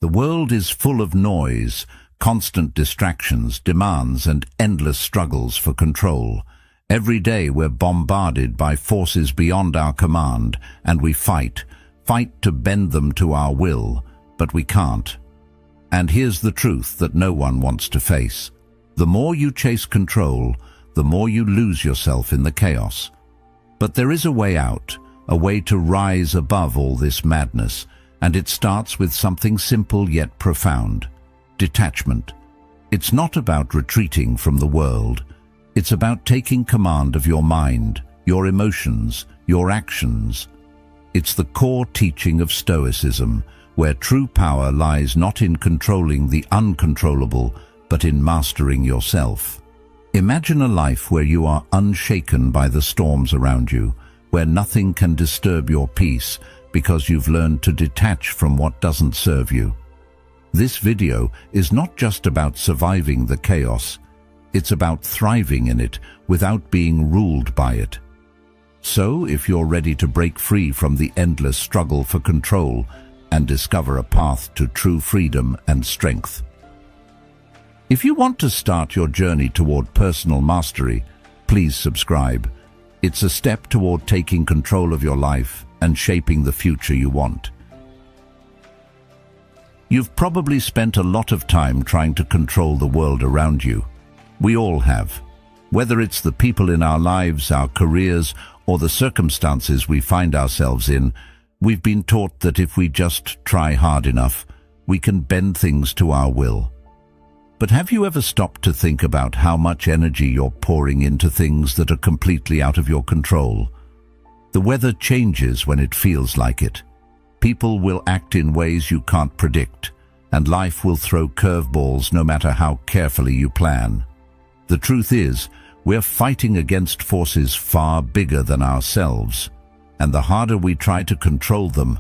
The world is full of noise, constant distractions, demands, and endless struggles for control. Every day we're bombarded by forces beyond our command, and we fight to bend them to our will, but we can't. And here's the truth that no one wants to face. The more you chase control, the more you lose yourself in the chaos. But there is a way out, a way to rise above all this madness, and it starts with something simple yet profound: detachment. It's not about retreating from the world. It's about taking command of your mind, your emotions, your actions. It's the core teaching of Stoicism, where true power lies not in controlling the uncontrollable, but in mastering yourself. Imagine a life where you are unshaken by the storms around you, where nothing can disturb your peace because you've learned to detach from what doesn't serve you. This video is not just about surviving the chaos, it's about thriving in it without being ruled by it. So, if you're ready to break free from the endless struggle for control and discover a path to true freedom and strength. If you want to start your journey toward personal mastery, please subscribe. It's a step toward taking control of your life and shaping the future you want. You've probably spent a lot of time trying to control the world around you. We all have. Whether it's the people in our lives, our careers, or the circumstances we find ourselves in, we've been taught that if we just try hard enough, we can bend things to our will. But have you ever stopped to think about how much energy you're pouring into things that are completely out of your control? The weather changes when it feels like it. People will act in ways you can't predict, and life will throw curveballs no matter how carefully you plan. The truth is, we're fighting against forces far bigger than ourselves, and the harder we try to control them,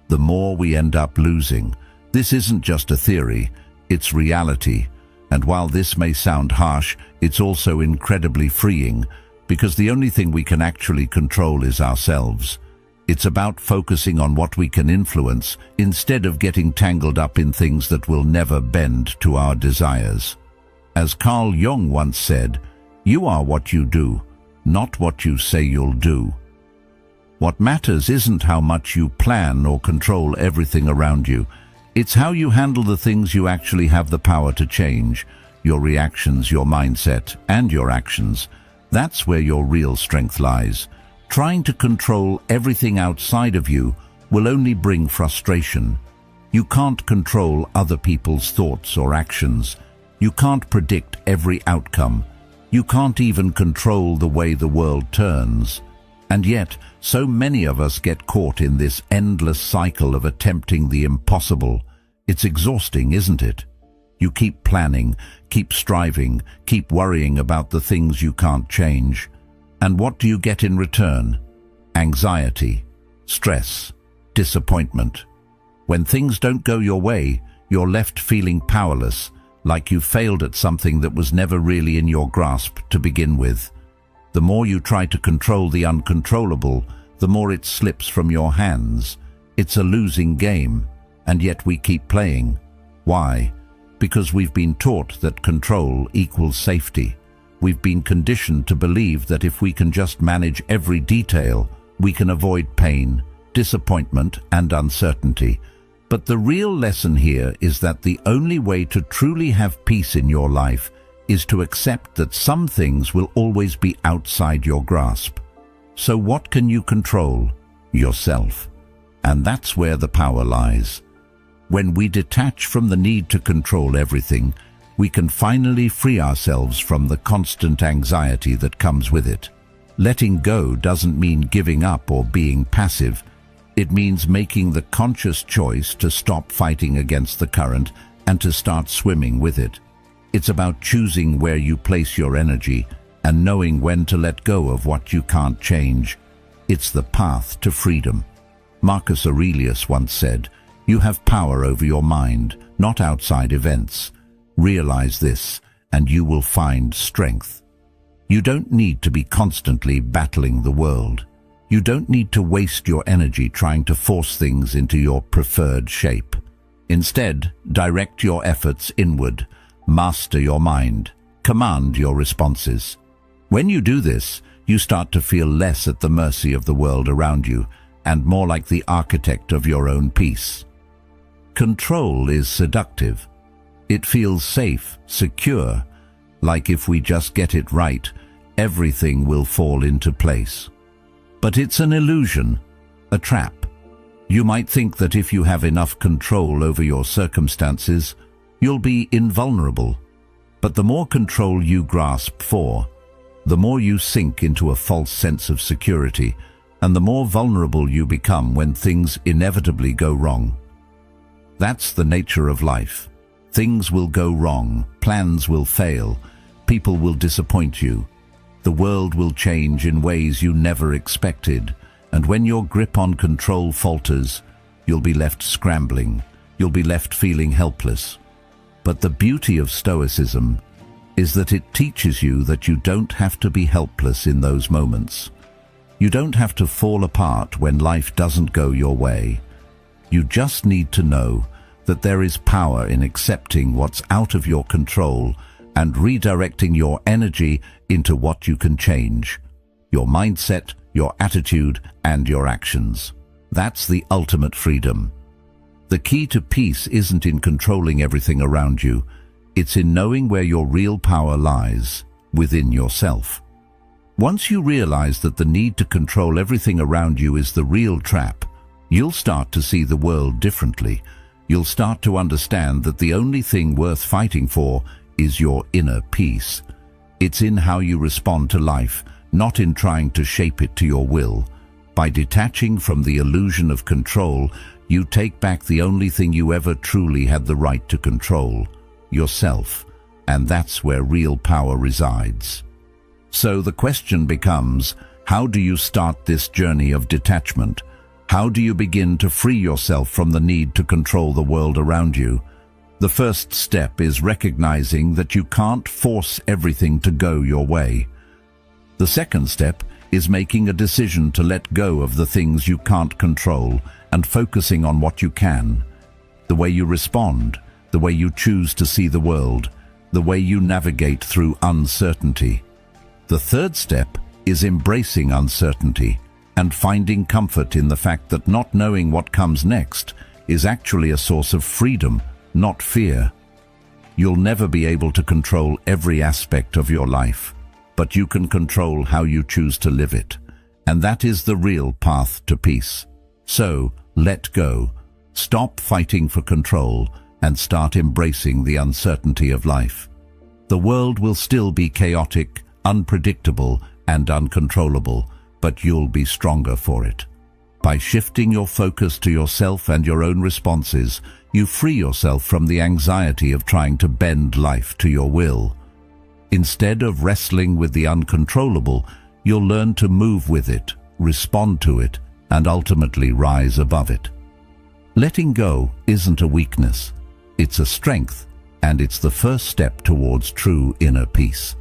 the more we end up losing. This isn't just a theory, it's reality. And while this may sound harsh, it's also incredibly freeing, because the only thing we can actually control is ourselves. It's about focusing on what we can influence, instead of getting tangled up in things that will never bend to our desires. As Carl Jung once said, "You are what you do, not what you say you'll do." What matters isn't how much you plan or control everything around you. It's how you handle the things you actually have the power to change, your reactions, your mindset, and your actions. That's where your real strength lies. Trying to control everything outside of you will only bring frustration. You can't control other people's thoughts or actions. You can't predict every outcome. You can't even control the way the world turns. And yet, so many of us get caught in this endless cycle of attempting the impossible. It's exhausting, isn't it? You keep planning, keep striving, keep worrying about the things you can't change. And what do you get in return? Anxiety, stress, disappointment. When things don't go your way, you're left feeling powerless, like you failed at something that was never really in your grasp to begin with. The more you try to control the uncontrollable, the more it slips from your hands. It's a losing game, and yet we keep playing. Why? Because we've been taught that control equals safety. We've been conditioned to believe that if we can just manage every detail, we can avoid pain, disappointment, and uncertainty. But the real lesson here is that the only way to truly have peace in your life is to accept that some things will always be outside your grasp. So what can you control? Yourself. And that's where the power lies. When we detach from the need to control everything, we can finally free ourselves from the constant anxiety that comes with it. Letting go doesn't mean giving up or being passive. It means making the conscious choice to stop fighting against the current and to start swimming with it. It's about choosing where you place your energy and knowing when to let go of what you can't change. It's the path to freedom. Marcus Aurelius once said, "You have power over your mind, not outside events. Realize this, and you will find strength." You don't need to be constantly battling the world. You don't need to waste your energy trying to force things into your preferred shape. Instead, direct your efforts inward, master your mind, command your responses. When you do this, you start to feel less at the mercy of the world around you and more like the architect of your own peace. Control is seductive. It feels safe, secure, like if we just get it right, everything will fall into place. But it's an illusion, a trap. You might think that if you have enough control over your circumstances, you'll be invulnerable. But the more control you grasp for, the more you sink into a false sense of security, and the more vulnerable you become when things inevitably go wrong. That's the nature of life. Things will go wrong, plans will fail, people will disappoint you. The world will change in ways you never expected, and when your grip on control falters, you'll be left scrambling, you'll be left feeling helpless. But the beauty of Stoicism is that it teaches you that you don't have to be helpless in those moments. You don't have to fall apart when life doesn't go your way. You just need to know that there is power in accepting what's out of your control and redirecting your energy into what you can change. Your mindset, your attitude, and your actions. That's the ultimate freedom. The key to peace isn't in controlling everything around you. It's in knowing where your real power lies, within yourself. Once you realize that the need to control everything around you is the real trap, you'll start to see the world differently. You'll start to understand that the only thing worth fighting for is your inner peace. It's in how you respond to life, not in trying to shape it to your will. By detaching from the illusion of control, you take back the only thing you ever truly had the right to control, yourself, and that's where real power resides. So the question becomes, how do you start this journey of detachment? How do you begin to free yourself from the need to control the world around you? The first step is recognizing that you can't force everything to go your way. The second step is making a decision to let go of the things you can't control and focusing on what you can. The way you respond, the way you choose to see the world, the way you navigate through uncertainty. The third step is embracing uncertainty and finding comfort in the fact that not knowing what comes next is actually a source of freedom, not fear. You'll never be able to control every aspect of your life, but you can control how you choose to live it, and that is the real path to peace. So, let go. Stop fighting for control and start embracing the uncertainty of life. The world will still be chaotic, unpredictable, and uncontrollable, but you'll be stronger for it. By shifting your focus to yourself and your own responses, you free yourself from the anxiety of trying to bend life to your will. Instead of wrestling with the uncontrollable, you'll learn to move with it, respond to it, and ultimately rise above it. Letting go isn't a weakness. It's a strength, and it's the first step towards true inner peace.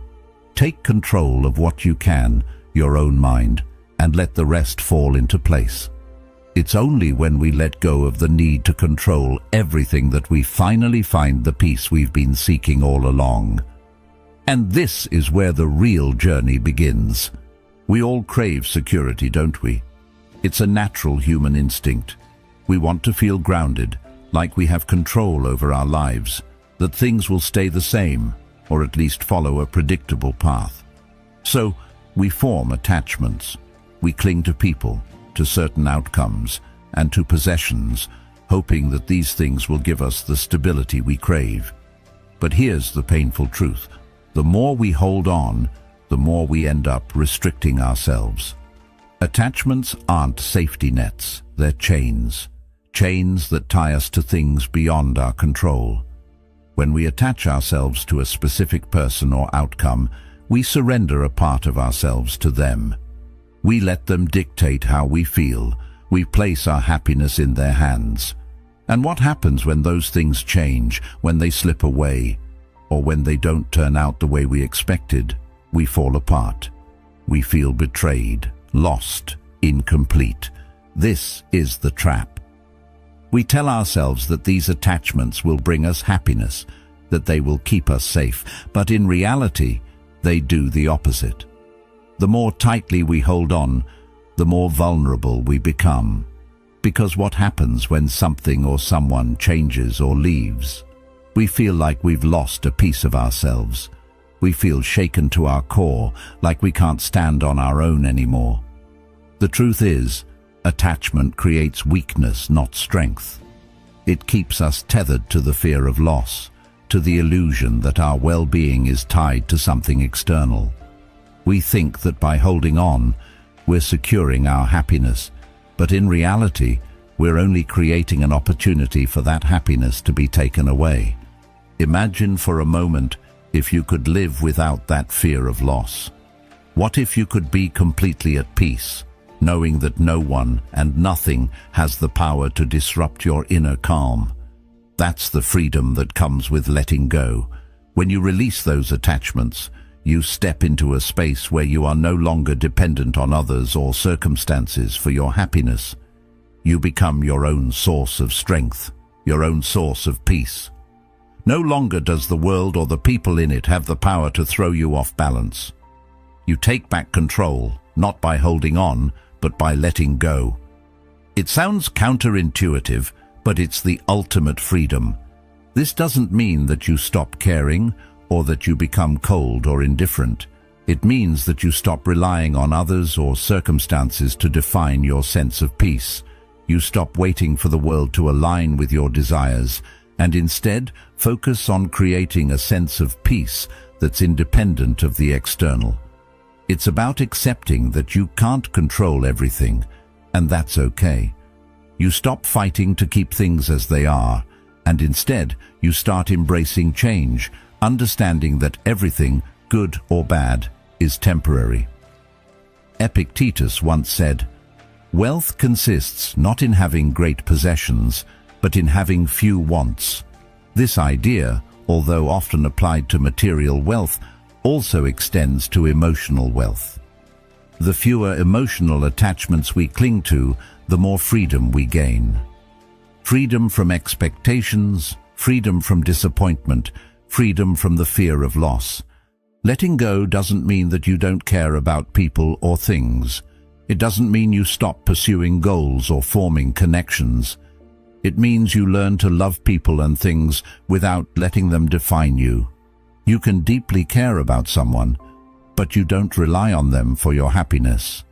Take control of what you can, your own mind, and let the rest fall into place. It's only when we let go of the need to control everything that we finally find the peace we've been seeking all along. And this is where the real journey begins. We all crave security, don't we? It's a natural human instinct. We want to feel grounded, like we have control over our lives, that things will stay the same, or at least follow a predictable path. So, we form attachments. We cling to people, to certain outcomes, and to possessions, hoping that these things will give us the stability we crave. But here's the painful truth. The more we hold on, the more we end up restricting ourselves. Attachments aren't safety nets, they're chains. Chains that tie us to things beyond our control. When we attach ourselves to a specific person or outcome, we surrender a part of ourselves to them. We let them dictate how we feel. We place our happiness in their hands. And what happens when those things change, when they slip away, or when they don't turn out the way we expected? We fall apart. We feel betrayed, lost, incomplete. This is the trap. We tell ourselves that these attachments will bring us happiness, that they will keep us safe, but in reality, they do the opposite. The more tightly we hold on, the more vulnerable we become. Because what happens when something or someone changes or leaves? We feel like we've lost a piece of ourselves. We feel shaken to our core, like we can't stand on our own anymore. The truth is, attachment creates weakness, not strength. It keeps us tethered to the fear of loss, to the illusion that our well-being is tied to something external. We think that by holding on, we're securing our happiness, but in reality, we're only creating an opportunity for that happiness to be taken away. Imagine for a moment if you could live without that fear of loss. What if you could be completely at peace, knowing that no one and nothing has the power to disrupt your inner calm? That's the freedom that comes with letting go. When you release those attachments, you step into a space where you are no longer dependent on others or circumstances for your happiness. You become your own source of strength, your own source of peace. No longer does the world or the people in it have the power to throw you off balance. You take back control, not by holding on, but by letting go. It sounds counterintuitive, but it's the ultimate freedom. This doesn't mean that you stop caring or that you become cold or indifferent. It means that you stop relying on others or circumstances to define your sense of peace. You stop waiting for the world to align with your desires and instead focus on creating a sense of peace that's independent of the external. It's about accepting that you can't control everything, and that's okay. You stop fighting to keep things as they are, and instead you start embracing change, understanding that everything, good or bad, is temporary. Epictetus once said, "Wealth consists not in having great possessions, but in having few wants." This idea, although often applied to material wealth, also extends to emotional wealth. The fewer emotional attachments we cling to, the more freedom we gain. Freedom from expectations, freedom from disappointment, freedom from the fear of loss. Letting go doesn't mean that you don't care about people or things. It doesn't mean you stop pursuing goals or forming connections. It means you learn to love people and things without letting them define you. You can deeply care about someone, but you don't rely on them for your happiness.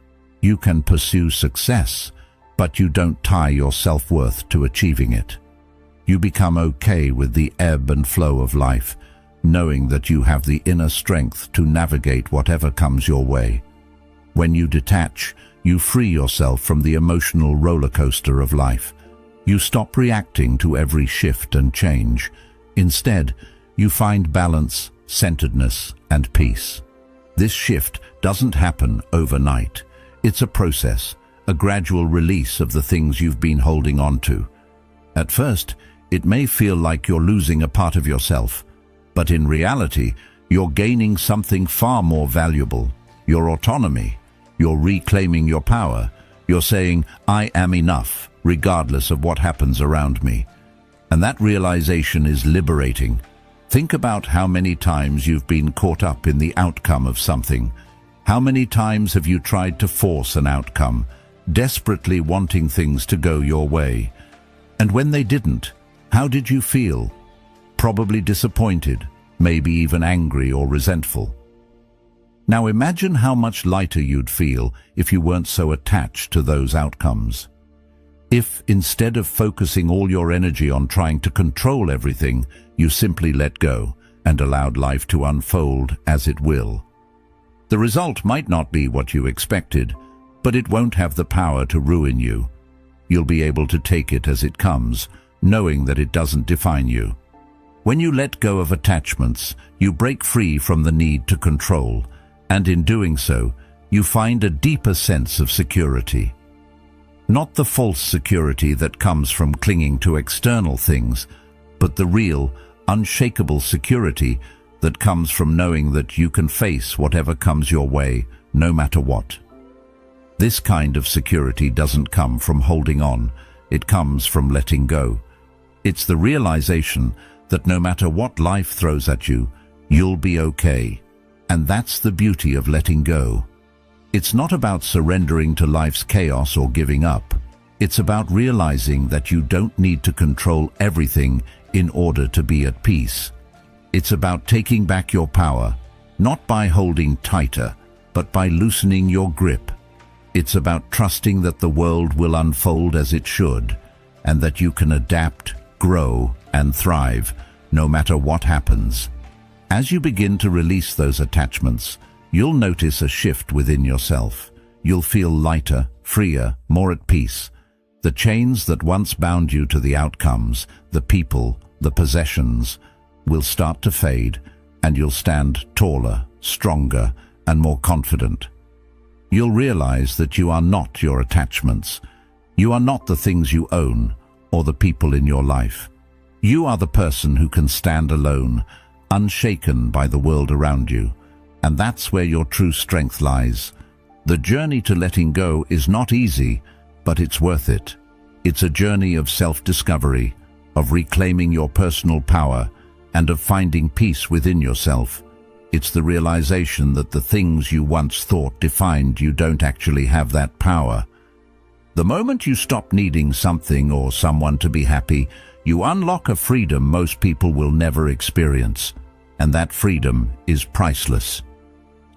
You can pursue success, but you don't tie your self-worth to achieving it. You become okay with the ebb and flow of life, knowing that you have the inner strength to navigate whatever comes your way. When you detach, you free yourself from the emotional roller coaster of life. You stop reacting to every shift and change. Instead, you find balance, centeredness, and peace. This shift doesn't happen overnight. It's a process, a gradual release of the things you've been holding on to. At first, it may feel like you're losing a part of yourself, but in reality, you're gaining something far more valuable: your autonomy. You're reclaiming your power. You're saying, "I am enough, regardless of what happens around me." And that realization is liberating. Think about how many times you've been caught up in the outcome of something. How many times have you tried to force an outcome, desperately wanting things to go your way? And when they didn't, how did you feel? Probably disappointed, maybe even angry or resentful. Now imagine how much lighter you'd feel if you weren't so attached to those outcomes. If, instead of focusing all your energy on trying to control everything, you simply let go and allowed life to unfold as it will. The result might not be what you expected, but it won't have the power to ruin you. You'll be able to take it as it comes, knowing that it doesn't define you. When you let go of attachments, you break free from the need to control, and in doing so, you find a deeper sense of security. Not the false security that comes from clinging to external things, but the real, unshakable security that comes from knowing that you can face whatever comes your way, no matter what. This kind of security doesn't come from holding on, It comes from letting go. It's the realization that no matter what life throws at you, you'll be okay. And that's the beauty of letting go. It's not about surrendering to life's chaos or giving up. It's about realizing that you don't need to control everything in order to be at peace. It's about taking back your power, not by holding tighter, but by loosening your grip. It's about trusting that the world will unfold as it should, and that you can adapt, grow, and thrive, no matter what happens. As you begin to release those attachments, you'll notice a shift within yourself. You'll feel lighter, freer, more at peace. The chains that once bound you to the outcomes, the people, the possessions, will start to fade, and you'll stand taller, stronger, and more confident. You'll realize that you are not your attachments. You are not the things you own or the people in your life. You are the person who can stand alone, unshaken by the world around you. And that's where your true strength lies. The journey to letting go is not easy, but it's worth it. It's a journey of self-discovery, of reclaiming your personal power, and of finding peace within yourself. It's the realization that the things you once thought defined you don't actually have that power. The moment you stop needing something or someone to be happy, you unlock a freedom most people will never experience, and that freedom is priceless.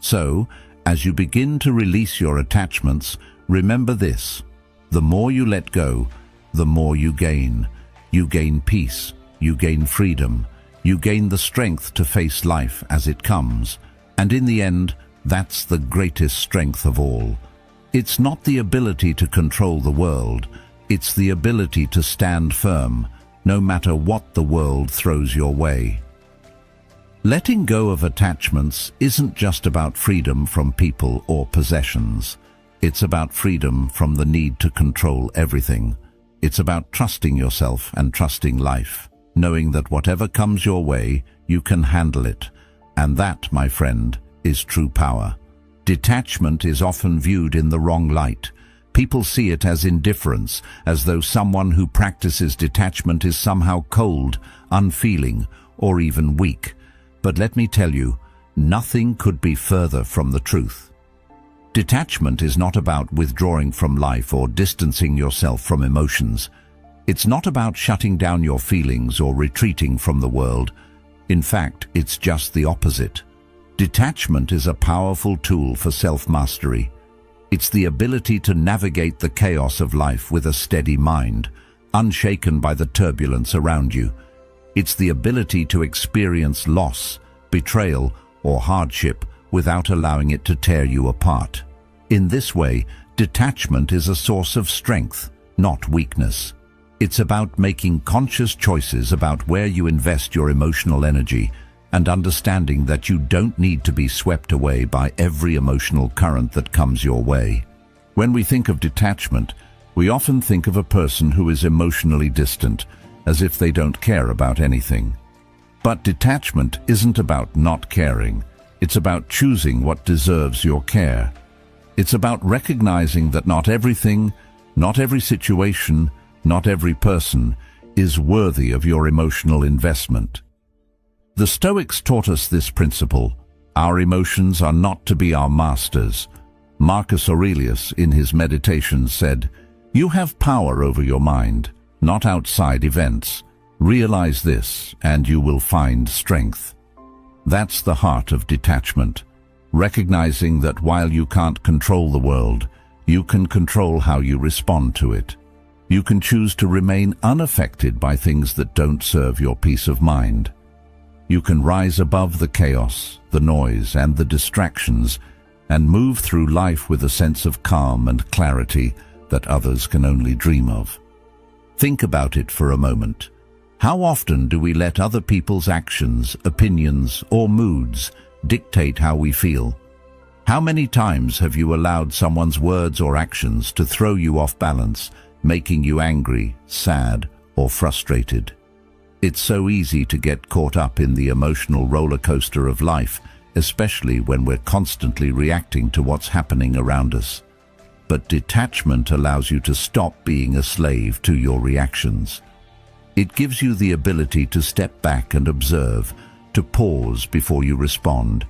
So, as you begin to release your attachments, remember this: the more you let go, the more you gain. You gain peace, you gain freedom, you gain the strength to face life as it comes. And in the end, that's the greatest strength of all. It's not the ability to control the world, it's the ability to stand firm, no matter what the world throws your way. Letting go of attachments isn't just about freedom from people or possessions. It's about freedom from the need to control everything. It's about trusting yourself and trusting life, knowing that whatever comes your way, you can handle it. And that, my friend, is true power. Detachment is often viewed in the wrong light. People see it as indifference, as though someone who practices detachment is somehow cold, unfeeling, or even weak. But let me tell you, nothing could be further from the truth. Detachment is not about withdrawing from life or distancing yourself from emotions. It's not about shutting down your feelings or retreating from the world. In fact, it's just the opposite. Detachment is a powerful tool for self-mastery. It's the ability to navigate the chaos of life with a steady mind, unshaken by the turbulence around you. It's the ability to experience loss, betrayal, or hardship without allowing it to tear you apart. In this way, detachment is a source of strength, not weakness. It's about making conscious choices about where you invest your emotional energy and understanding that you don't need to be swept away by every emotional current that comes your way. When we think of detachment, we often think of a person who is emotionally distant, as if they don't care about anything. But detachment isn't about not caring. It's about choosing what deserves your care. It's about recognizing that not everything, not every situation, not every person is worthy of your emotional investment. The Stoics taught us this principle. Our emotions are not to be our masters. Marcus Aurelius, in his Meditations, said, "You have power over your mind, not outside events. Realize this, and you will find strength." That's the heart of detachment, recognizing that while you can't control the world, you can control how you respond to it. You can choose to remain unaffected by things that don't serve your peace of mind. You can rise above the chaos, the noise, and the distractions, and move through life with a sense of calm and clarity that others can only dream of. Think about it for a moment. How often do we let other people's actions, opinions, or moods dictate how we feel? How many times have you allowed someone's words or actions to throw you off balance, making you angry, sad, or frustrated? It's so easy to get caught up in the emotional roller coaster of life, especially when we're constantly reacting to what's happening around us. but detachment allows you to stop being a slave to your reactions. It gives you the ability to step back and observe, to pause before you respond,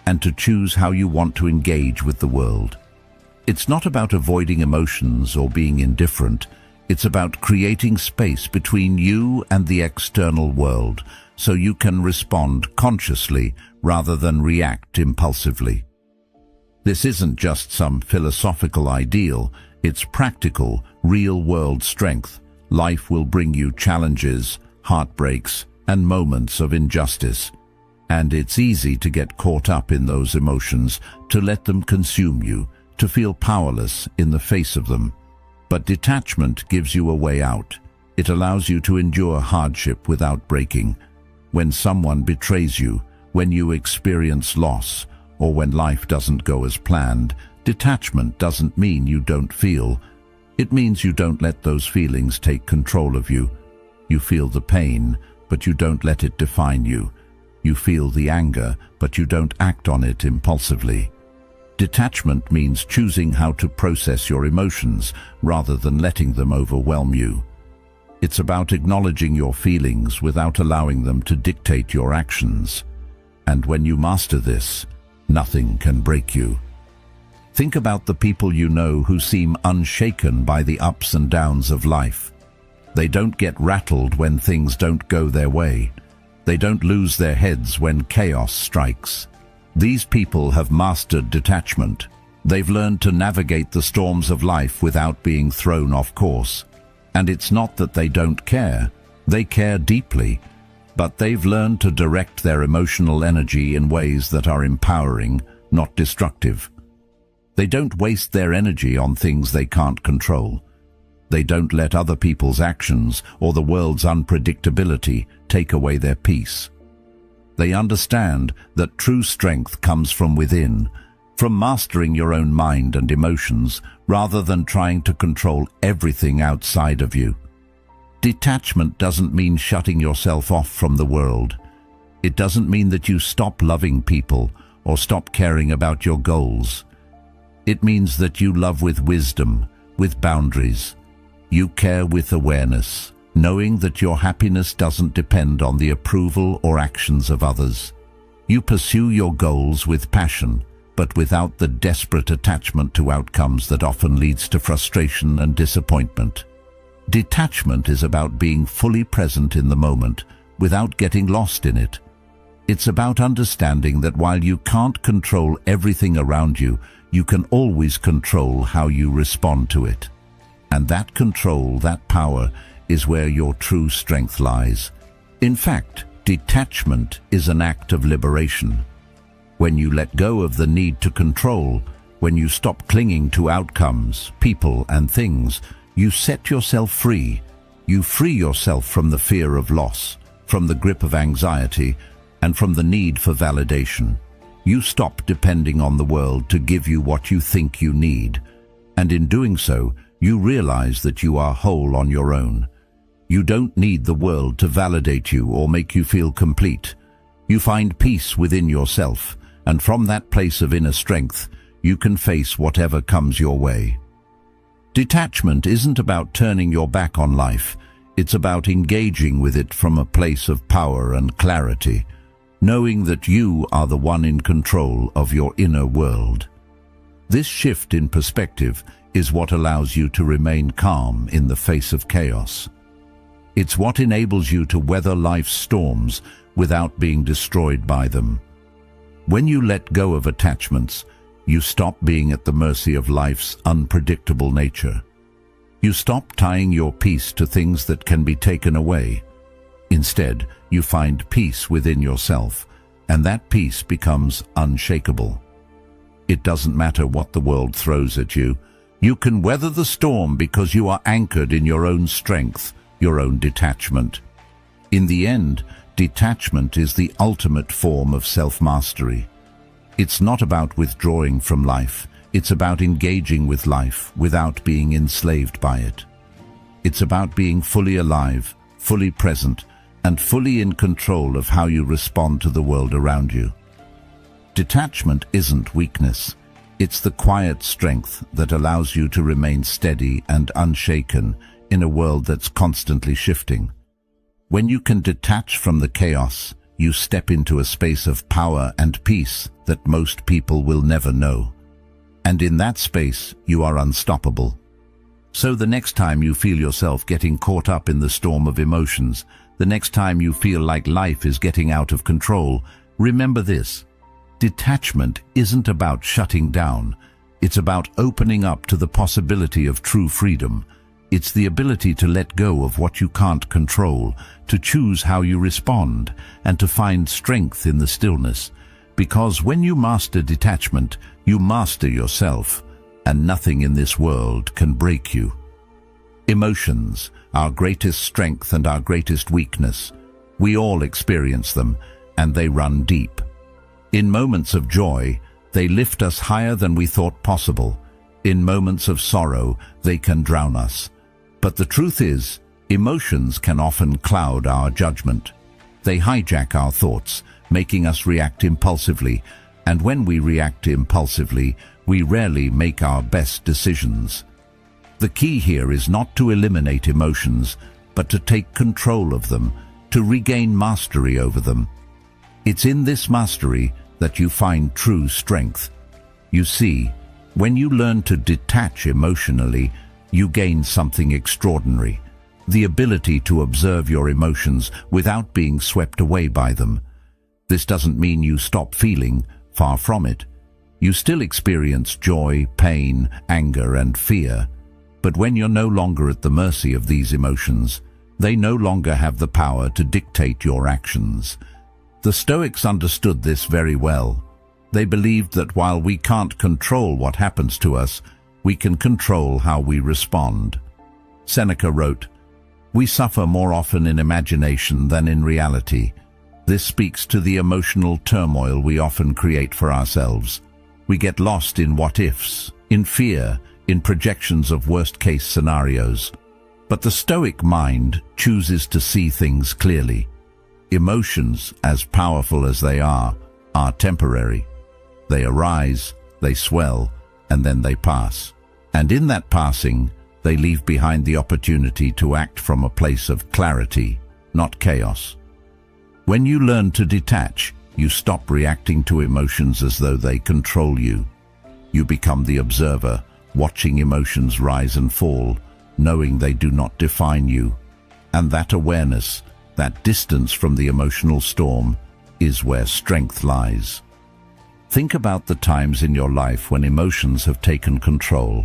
and to choose how you want to engage with the world. It's not about avoiding emotions or being indifferent. It's about creating space between you and the external world so you can respond consciously rather than react impulsively. This isn't just some philosophical ideal, it's practical, real-world strength. Life will bring you challenges, heartbreaks, and moments of injustice. And it's easy to get caught up in those emotions, to let them consume you, to feel powerless in the face of them. But detachment gives you a way out. It allows you to endure hardship without breaking. When someone betrays you, when you experience loss, or when life doesn't go as planned, detachment doesn't mean you don't feel. It means you don't let those feelings take control of you. You feel the pain, but you don't let it define you. You feel the anger, but you don't act on it impulsively. Detachment means choosing how to process your emotions rather than letting them overwhelm you. It's about acknowledging your feelings without allowing them to dictate your actions. And when you master this, nothing can break you. Think about the people you know who seem unshaken by the ups and downs of life. They don't get rattled when things don't go their way. They don't lose their heads when chaos strikes. These people have mastered detachment. They've learned to navigate the storms of life without being thrown off course. And it's not that they don't care. They care deeply. But they've learned to direct their emotional energy in ways that are empowering, not destructive. They don't waste their energy on things they can't control. They don't let other people's actions or the world's unpredictability take away their peace. They understand that true strength comes from within, from mastering your own mind and emotions, rather than trying to control everything outside of you. Detachment doesn't mean shutting yourself off from the world. It doesn't mean that you stop loving people or stop caring about your goals. It means that you love with wisdom, with boundaries. You care with awareness, knowing that your happiness doesn't depend on the approval or actions of others. You pursue your goals with passion, but without the desperate attachment to outcomes that often leads to frustration and disappointment. Detachment is about being fully present in the moment, without getting lost in it. It's about understanding that while you can't control everything around you, you can always control how you respond to it. And that control, that power, is where your true strength lies. In fact, detachment is an act of liberation. When you let go of the need to control, when you stop clinging to outcomes, people and things, you set yourself free. You free yourself from the fear of loss, from the grip of anxiety, and from the need for validation. You stop depending on the world to give you what you think you need. And in doing so, you realize that you are whole on your own. You don't need the world to validate you or make you feel complete. You find peace within yourself, and from that place of inner strength, you can face whatever comes your way. Detachment isn't about turning your back on life. It's about engaging with it from a place of power and clarity, knowing that you are the one in control of your inner world. This shift in perspective is what allows you to remain calm in the face of chaos. It's what enables you to weather life's storms without being destroyed by them. When you let go of attachments, you stop being at the mercy of life's unpredictable nature. You stop tying your peace to things that can be taken away. Instead, you find peace within yourself, and that peace becomes unshakable. It doesn't matter what the world throws at you. You can weather the storm because you are anchored in your own strength, your own detachment. In the end, detachment is the ultimate form of self-mastery. It's not about withdrawing from life. It's about engaging with life without being enslaved by it. It's about being fully alive, fully present, and fully in control of how you respond to the world around you. Detachment isn't weakness. It's the quiet strength that allows you to remain steady and unshaken in a world that's constantly shifting. When you can detach from the chaos, you step into a space of power and peace that most people will never know. And in that space, you are unstoppable. So the next time you feel yourself getting caught up in the storm of emotions, the next time you feel like life is getting out of control, remember this: detachment isn't about shutting down. It's about opening up to the possibility of true freedom. It's the ability to let go of what you can't control, to choose how you respond, and to find strength in the stillness. Because when you master detachment, you master yourself, and nothing in this world can break you. Emotions, our greatest strength and our greatest weakness. We all experience them, and they run deep. In moments of joy, they lift us higher than we thought possible. In moments of sorrow, they can drown us. But the truth is, emotions can often cloud our judgment. They hijack our thoughts, making us react impulsively, and when we react impulsively, we rarely make our best decisions. The key here is not to eliminate emotions, but to take control of them, to regain mastery over them. It's in this mastery that you find true strength. You see, when you learn to detach emotionally, you gain something extraordinary: the ability to observe your emotions without being swept away by them. This doesn't mean you stop feeling, far from it. You still experience joy, pain, anger, and fear. But when you're no longer at the mercy of these emotions, they no longer have the power to dictate your actions. The Stoics understood this very well. They believed that while we can't control what happens to us, we can control how we respond. Seneca wrote, "We suffer more often in imagination than in reality." This speaks to the emotional turmoil we often create for ourselves. We get lost in what-ifs, in fear, in projections of worst-case scenarios. But the Stoic mind chooses to see things clearly. Emotions, as powerful as they are temporary. They arise, they swell, and then they pass. And in that passing, they leave behind the opportunity to act from a place of clarity, not chaos. When you learn to detach, you stop reacting to emotions as though they control you. You become the observer, watching emotions rise and fall, knowing they do not define you. And that awareness, that distance from the emotional storm, is where strength lies. Think about the times in your life when emotions have taken control.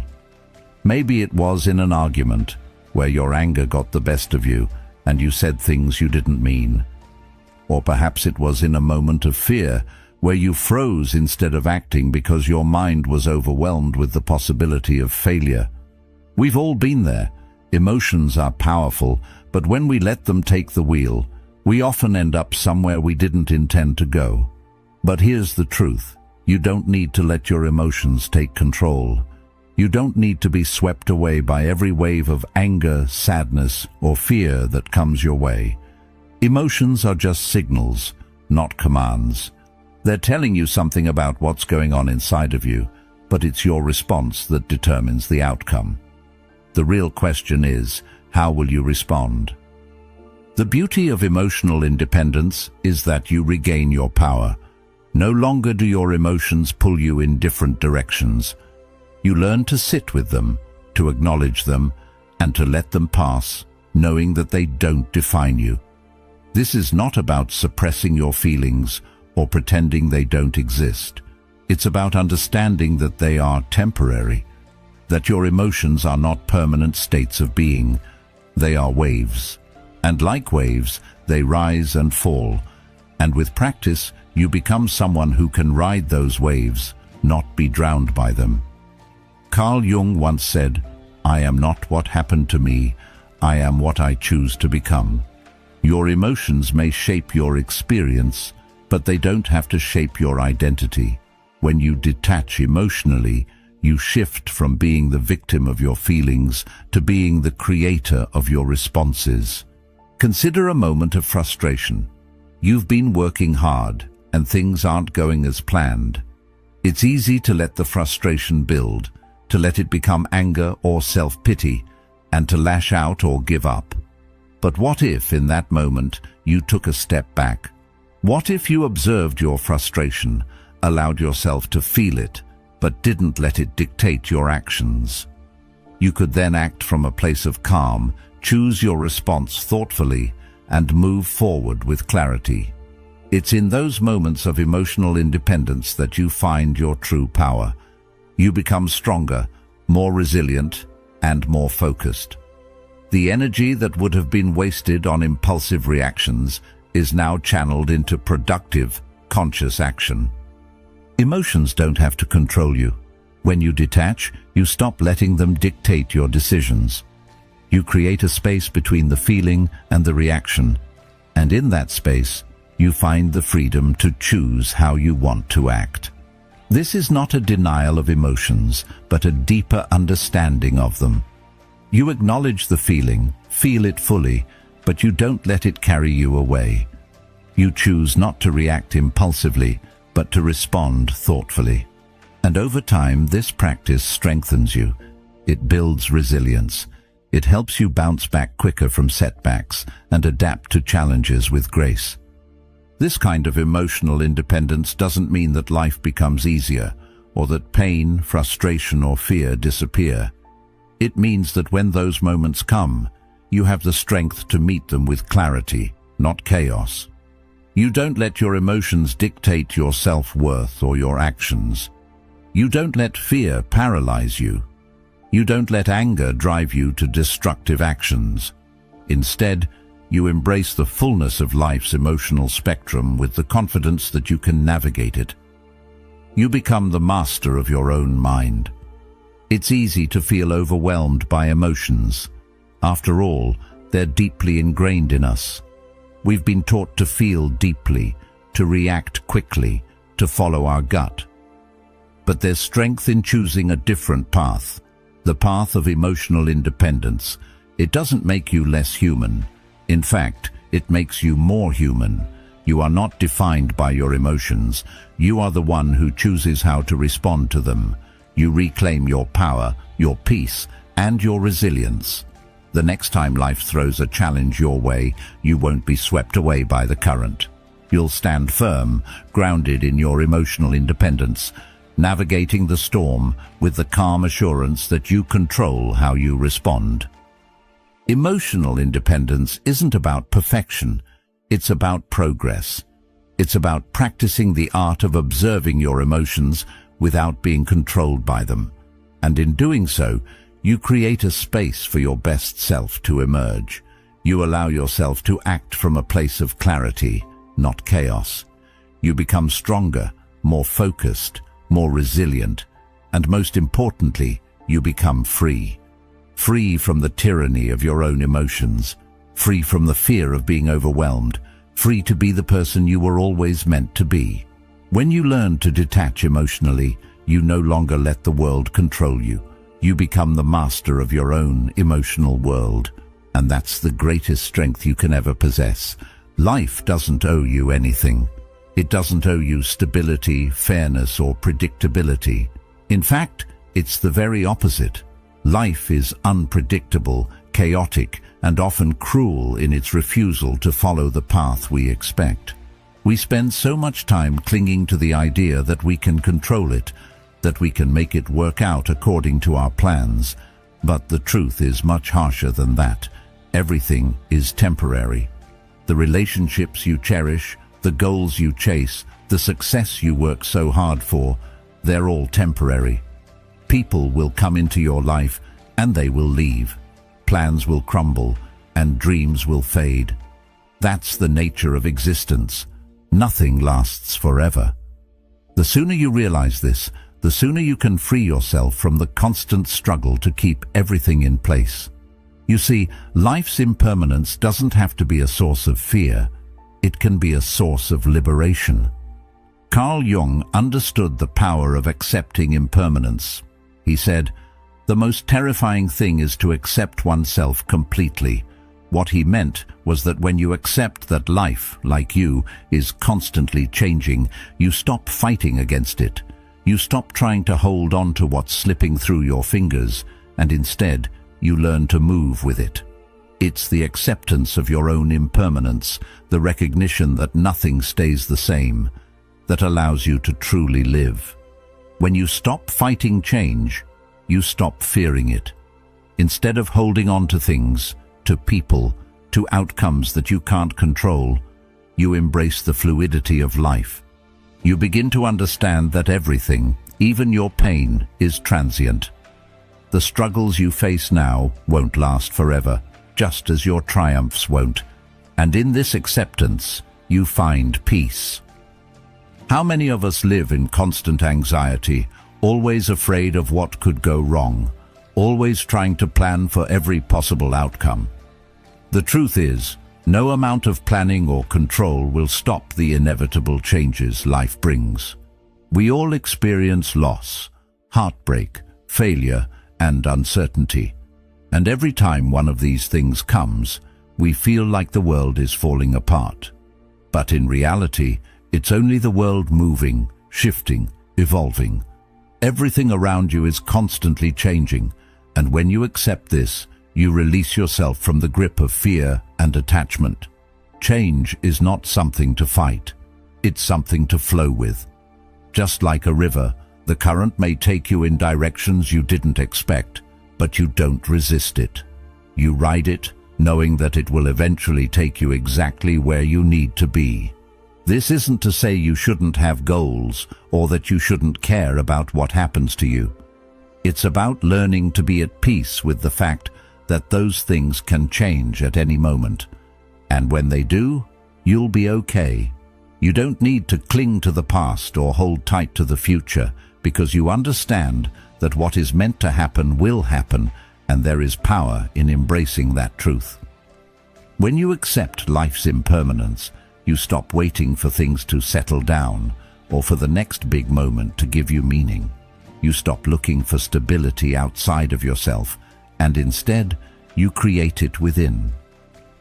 Maybe it was in an argument where your anger got the best of you and you said things you didn't mean. Or perhaps it was in a moment of fear where you froze instead of acting because your mind was overwhelmed with the possibility of failure. We've all been there. Emotions are powerful, but when we let them take the wheel, we often end up somewhere we didn't intend to go. But here's the truth: you don't need to let your emotions take control. You don't need to be swept away by every wave of anger, sadness, or fear that comes your way. Emotions are just signals, not commands. They're telling you something about what's going on inside of you, but it's your response that determines the outcome. The real question is, how will you respond? The beauty of emotional independence is that you regain your power. No longer do your emotions pull you in different directions. You learn to sit with them, to acknowledge them, and to let them pass, knowing that they don't define you. This is not about suppressing your feelings or pretending they don't exist. It's about understanding that they are temporary, that your emotions are not permanent states of being. They are waves. And like waves, they rise and fall. And with practice, you become someone who can ride those waves, not be drowned by them. Carl Jung once said, "I am not what happened to me, I am what I choose to become." Your emotions may shape your experience, but they don't have to shape your identity. When you detach emotionally, you shift from being the victim of your feelings to being the creator of your responses. Consider a moment of frustration. You've been working hard, and things aren't going as planned. It's easy to let the frustration build, to let it become anger or self-pity, and to lash out or give up. But what if, in that moment, you took a step back? What if you observed your frustration, allowed yourself to feel it, but didn't let it dictate your actions? You could then act from a place of calm, choose your response thoughtfully, and move forward with clarity. It's in those moments of emotional independence that you find your true power. You become stronger, more resilient, and more focused. The energy that would have been wasted on impulsive reactions is now channeled into productive, conscious action. Emotions don't have to control you. When you detach, you stop letting them dictate your decisions. You create a space between the feeling and the reaction, and in that space, you find the freedom to choose how you want to act. This is not a denial of emotions, but a deeper understanding of them. You acknowledge the feeling, feel it fully, but you don't let it carry you away. You choose not to react impulsively, but to respond thoughtfully. And over time, this practice strengthens you. It builds resilience. It helps you bounce back quicker from setbacks and adapt to challenges with grace. This kind of emotional independence doesn't mean that life becomes easier, or that pain, frustration, or fear disappear. It means that when those moments come, you have the strength to meet them with clarity, not chaos. You don't let your emotions dictate your self-worth or your actions. You don't let fear paralyze you. You don't let anger drive you to destructive actions. Instead, you embrace the fullness of life's emotional spectrum with the confidence that you can navigate it. You become the master of your own mind. It's easy to feel overwhelmed by emotions. After all, they're deeply ingrained in us. We've been taught to feel deeply, to react quickly, to follow our gut. But there's strength in choosing a different path, the path of emotional independence. It doesn't make you less human. In fact, it makes you more human. You are not defined by your emotions. You are the one who chooses how to respond to them. You reclaim your power, your peace, and your resilience. The next time life throws a challenge your way, you won't be swept away by the current. You'll stand firm, grounded in your emotional independence, navigating the storm with the calm assurance that you control how you respond. Emotional independence isn't about perfection, it's about progress. It's about practicing the art of observing your emotions without being controlled by them. And in doing so, you create a space for your best self to emerge. You allow yourself to act from a place of clarity, not chaos. You become stronger, more focused, more resilient, and most importantly, you become free. Free from the tyranny of your own emotions, free from the fear of being overwhelmed, free to be the person you were always meant to be. When you learn to detach emotionally, you no longer let the world control you. You become the master of your own emotional world, and that's the greatest strength you can ever possess. Life doesn't owe you anything. It doesn't owe you stability, fairness, or predictability. In fact, it's the very opposite. Life is unpredictable, chaotic, and often cruel in its refusal to follow the path we expect. We spend so much time clinging to the idea that we can control it, that we can make it work out according to our plans. But the truth is much harsher than that. Everything is temporary. The relationships you cherish, the goals you chase, the success you work so hard for, they're all temporary. People will come into your life and they will leave. Plans will crumble and dreams will fade. That's the nature of existence. Nothing lasts forever. The sooner you realize this, the sooner you can free yourself from the constant struggle to keep everything in place. You see, life's impermanence doesn't have to be a source of fear. It can be a source of liberation. Carl Jung understood the power of accepting impermanence. He said, "The most terrifying thing is to accept oneself completely." What he meant was that when you accept that life, like you, is constantly changing, you stop fighting against it. You stop trying to hold on to what's slipping through your fingers, and instead, you learn to move with it. It's the acceptance of your own impermanence, the recognition that nothing stays the same, that allows you to truly live. When you stop fighting change, you stop fearing it. Instead of holding on to things, to people, to outcomes that you can't control, you embrace the fluidity of life. You begin to understand that everything, even your pain, is transient. The struggles you face now won't last forever, just as your triumphs won't. And in this acceptance, you find peace. How many of us live in constant anxiety, always afraid of what could go wrong, always trying to plan for every possible outcome? The truth is, no amount of planning or control will stop the inevitable changes life brings. We all experience loss, heartbreak, failure, and uncertainty. And every time one of these things comes, we feel like the world is falling apart. But in reality, it's only the world moving, shifting, evolving. Everything around you is constantly changing, and when you accept this, you release yourself from the grip of fear and attachment. Change is not something to fight. It's something to flow with. Just like a river, the current may take you in directions you didn't expect, but you don't resist it. You ride it, knowing that it will eventually take you exactly where you need to be. This isn't to say you shouldn't have goals or that you shouldn't care about what happens to you. It's about learning to be at peace with the fact that those things can change at any moment. And when they do, you'll be okay. You don't need to cling to the past or hold tight to the future, because you understand that what is meant to happen will happen, and there is power in embracing that truth. When you accept life's impermanence, you stop waiting for things to settle down or for the next big moment to give you meaning. You stop looking for stability outside of yourself, and instead, you create it within.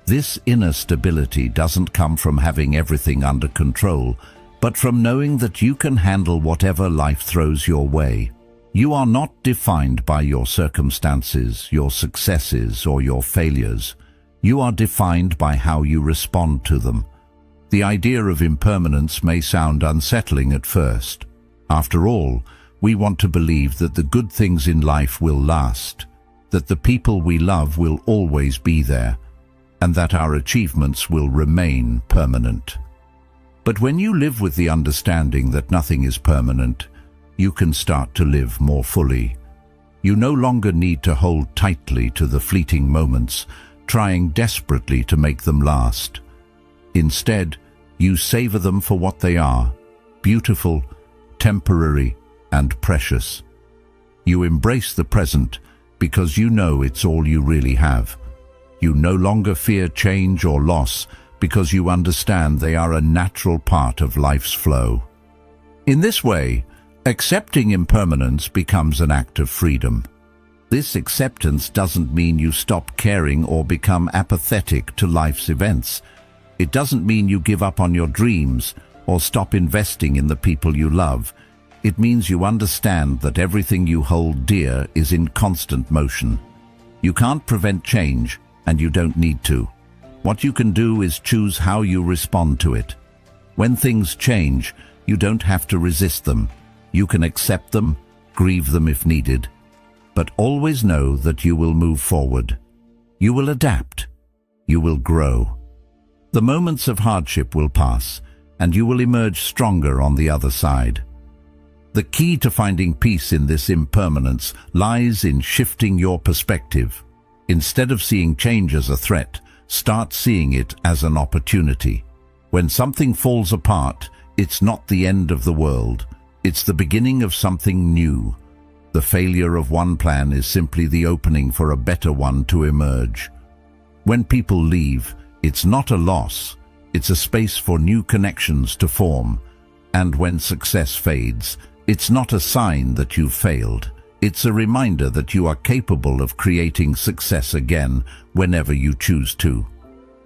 This inner stability doesn't come from having everything under control, but from knowing that you can handle whatever life throws your way. You are not defined by your circumstances, your successes, or your failures. You are defined by how you respond to them. The idea of impermanence may sound unsettling at first. After all, we want to believe that the good things in life will last, that the people we love will always be there, and that our achievements will remain permanent. But when you live with the understanding that nothing is permanent, you can start to live more fully. You no longer need to hold tightly to the fleeting moments, trying desperately to make them last. Instead, you savor them for what they are, beautiful, temporary, and precious. You embrace the present because you know it's all you really have. You no longer fear change or loss because you understand they are a natural part of life's flow. In this way, accepting impermanence becomes an act of freedom. This acceptance doesn't mean you stop caring or become apathetic to life's events. It doesn't mean you give up on your dreams or stop investing in the people you love. It means you understand that everything you hold dear is in constant motion. You can't prevent change, and you don't need to. What you can do is choose how you respond to it. When things change, you don't have to resist them. You can accept them, grieve them if needed, but always know that you will move forward. You will adapt. You will grow. The moments of hardship will pass, and you will emerge stronger on the other side. The key to finding peace in this impermanence lies in shifting your perspective. Instead of seeing change as a threat, start seeing it as an opportunity. When something falls apart, it's not the end of the world. It's the beginning of something new. The failure of one plan is simply the opening for a better one to emerge. When people leave, it's not a loss. It's a space for new connections to form. And when success fades, it's not a sign that you've failed. It's a reminder that you are capable of creating success again whenever you choose to.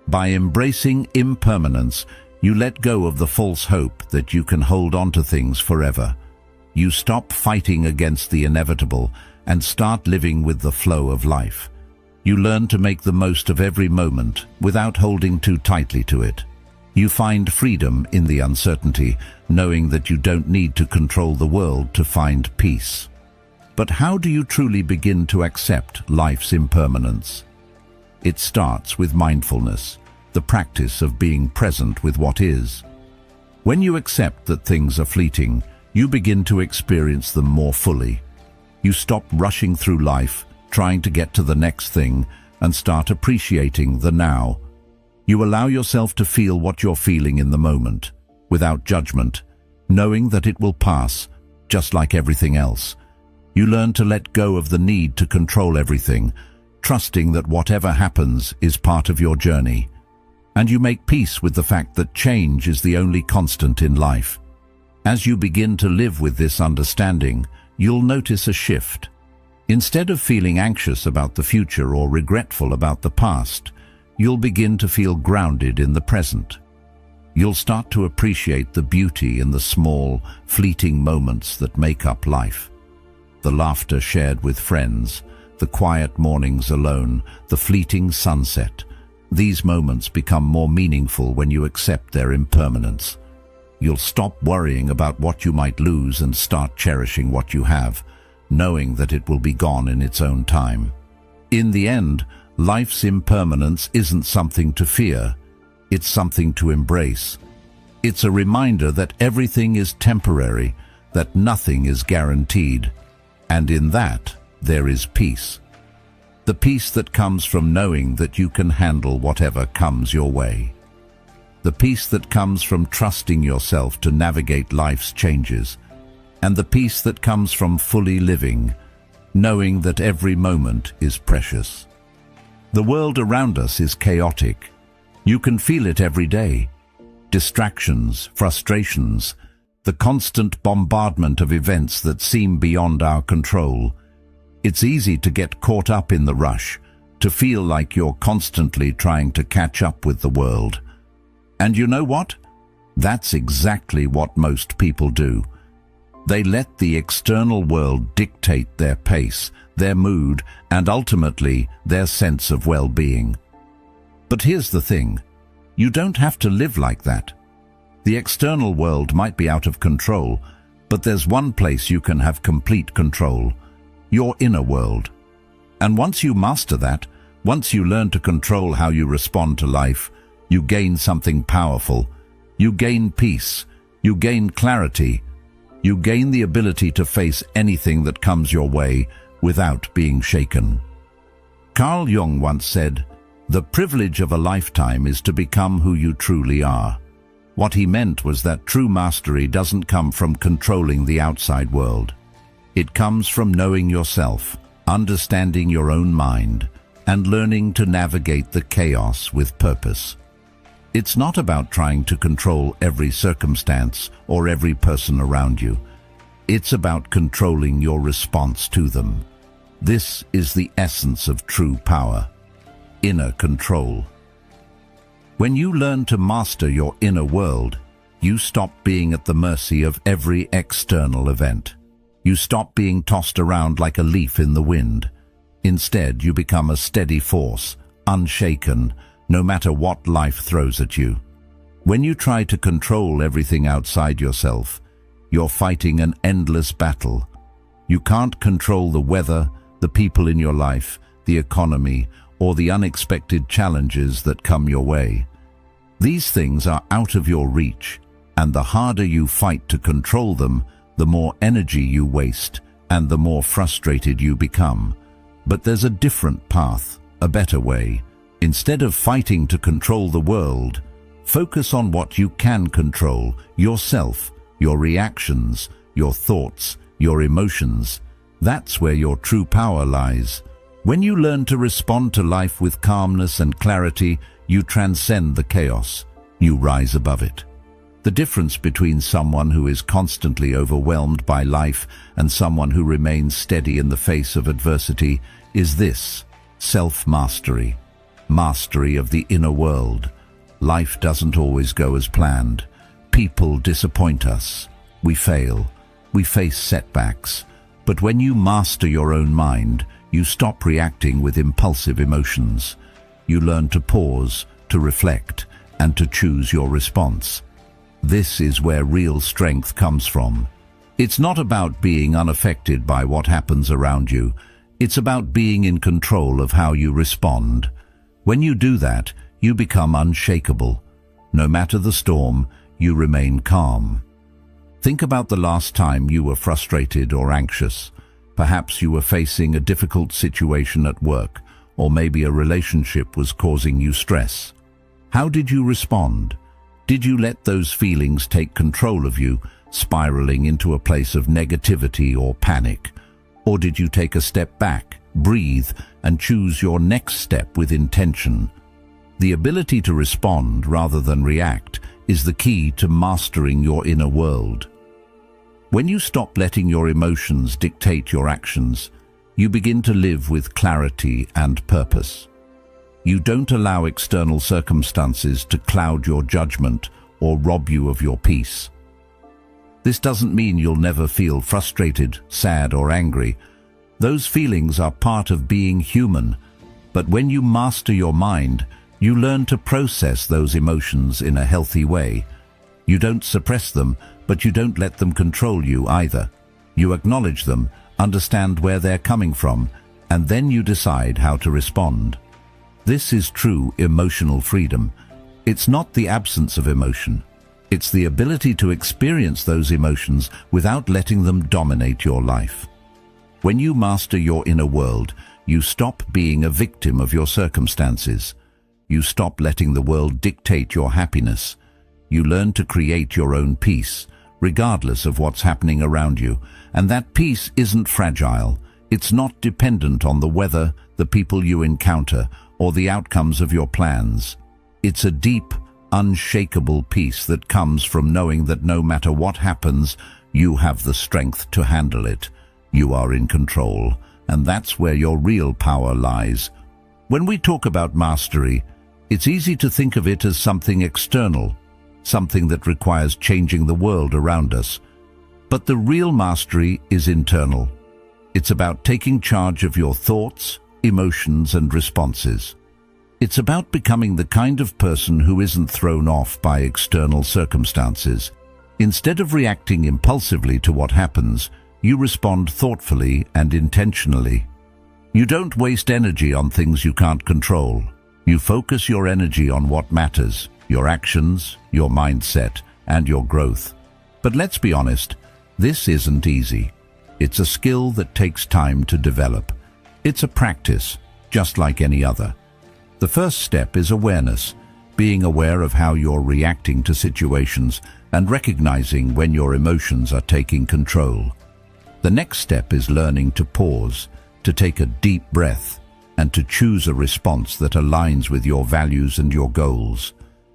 By embracing impermanence, you let go of the false hope that you can hold on to things forever. You stop fighting against the inevitable and start living with the flow of life. You learn to make the most of every moment without holding too tightly to it. You find freedom in the uncertainty, knowing that you don't need to control the world to find peace. But how do you truly begin to accept life's impermanence? It starts with mindfulness, the practice of being present with what is. When you accept that things are fleeting, you begin to experience them more fully. You stop rushing through life, trying to get to the next thing, and start appreciating the now. You allow yourself to feel what you're feeling in the moment, without judgment, knowing that it will pass, just like everything else. You learn to let go of the need to control everything, trusting that whatever happens is part of your journey. And you make peace with the fact that change is the only constant in life. As you begin to live with this understanding, you'll notice a shift. Instead of feeling anxious about the future or regretful about the past, you'll begin to feel grounded in the present. You'll start to appreciate the beauty in the small, fleeting moments that make up life. The laughter shared with friends, the quiet mornings alone, the fleeting sunset. These moments become more meaningful when you accept their impermanence. You'll stop worrying about what you might lose and start cherishing what you have, knowing that it will be gone in its own time. In the end, life's impermanence isn't something to fear, it's something to embrace. It's a reminder that everything is temporary, that nothing is guaranteed, and in that, there is peace. The peace that comes from knowing that you can handle whatever comes your way. The peace that comes from trusting yourself to navigate life's changes, and the peace that comes from fully living, knowing that every moment is precious. The world around us is chaotic. You can feel it every day. Distractions, frustrations, the constant bombardment of events that seem beyond our control. It's easy to get caught up in the rush, to feel like you're constantly trying to catch up with the world. And you know what? That's exactly what most people do. They let the external world dictate their pace, their mood, and ultimately their sense of well-being. But here's the thing. You don't have to live like that. The external world might be out of control, but there's one place you can have complete control: your inner world. And once you master that, once you learn to control how you respond to life, you gain something powerful. You gain peace. You gain clarity. You gain the ability to face anything that comes your way without being shaken. Carl Jung once said, "The privilege of a lifetime is to become who you truly are." What he meant was that true mastery doesn't come from controlling the outside world. It comes from knowing yourself, understanding your own mind, and learning to navigate the chaos with purpose. It's not about trying to control every circumstance or every person around you. It's about controlling your response to them. This is the essence of true power: inner control. When you learn to master your inner world, you stop being at the mercy of every external event. You stop being tossed around like a leaf in the wind. Instead, you become a steady force, unshaken, no matter what life throws at you. When you try to control everything outside yourself, you're fighting an endless battle. You can't control the weather, the people in your life, the economy, or the unexpected challenges that come your way. These things are out of your reach, and the harder you fight to control them, the more energy you waste, and the more frustrated you become. But there's a different path, a better way. Instead of fighting to control the world, focus on what you can control: yourself, your reactions, your thoughts, your emotions. That's where your true power lies. When you learn to respond to life with calmness and clarity, you transcend the chaos. You rise above it. The difference between someone who is constantly overwhelmed by life and someone who remains steady in the face of adversity is this: self-mastery. Mastery of the inner world. Life doesn't always go as planned. People disappoint us. We fail. we face setbacks. But when you master your own mind, you stop reacting with impulsive emotions. You learn to pause, to reflect, and to choose your response. This is where real strength comes from. It's not about being unaffected by what happens around you. It's about being in control of how you respond. When you do that, you become unshakable. No matter the storm, you remain calm. Think about the last time you were frustrated or anxious. Perhaps you were facing a difficult situation at work, or maybe a relationship was causing you stress. How did you respond? Did you let those feelings take control of you, spiraling into a place of negativity or panic? Or did you take a step back, breathe, and choose your next step with intention? The ability to respond rather than react is the key to mastering your inner world. When you stop letting your emotions dictate your actions, you begin to live with clarity and purpose. You don't allow external circumstances to cloud your judgment or rob you of your peace. This doesn't mean you'll never feel frustrated, sad, or angry. Those feelings are part of being human. But when you master your mind, you learn to process those emotions in a healthy way. You don't suppress them, but you don't let them control you either. You acknowledge them, understand where they're coming from, and then you decide how to respond. This is true emotional freedom. It's not the absence of emotion. It's the ability to experience those emotions without letting them dominate your life. When you master your inner world, you stop being a victim of your circumstances. You stop letting the world dictate your happiness. You learn to create your own peace, regardless of what's happening around you. And that peace isn't fragile. It's not dependent on the weather, the people you encounter, or the outcomes of your plans. It's a deep, unshakable peace that comes from knowing that no matter what happens, you have the strength to handle it. You are in control, and that's where your real power lies. When we talk about mastery, it's easy to think of it as something external, something that requires changing the world around us. But the real mastery is internal. It's about taking charge of your thoughts, emotions, and responses. It's about becoming the kind of person who isn't thrown off by external circumstances. Instead of reacting impulsively to what happens, you respond thoughtfully and intentionally. You don't waste energy on things you can't control. You focus your energy on what matters, your actions, your mindset, and your growth. But let's be honest, this isn't easy. It's a skill that takes time to develop. It's a practice, just like any other. The first step is awareness, being aware of how you're reacting to situations and recognizing when your emotions are taking control. The next step is learning to pause, to take a deep breath, and to choose a response that aligns with your values and your goals.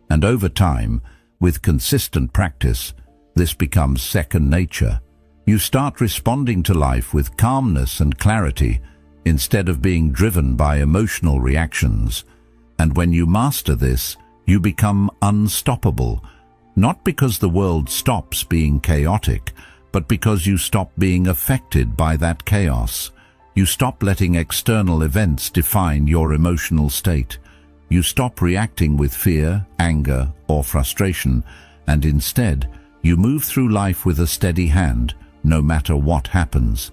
And over time, with consistent practice, this becomes second nature. You start responding to life with calmness and clarity instead of being driven by emotional reactions. And when you master this, you become unstoppable, not because the world stops being chaotic, but because you stop being affected by that chaos. You stop letting external events define your emotional state. You stop reacting with fear, anger, or frustration, and instead, you move through life with a steady hand, no matter what happens.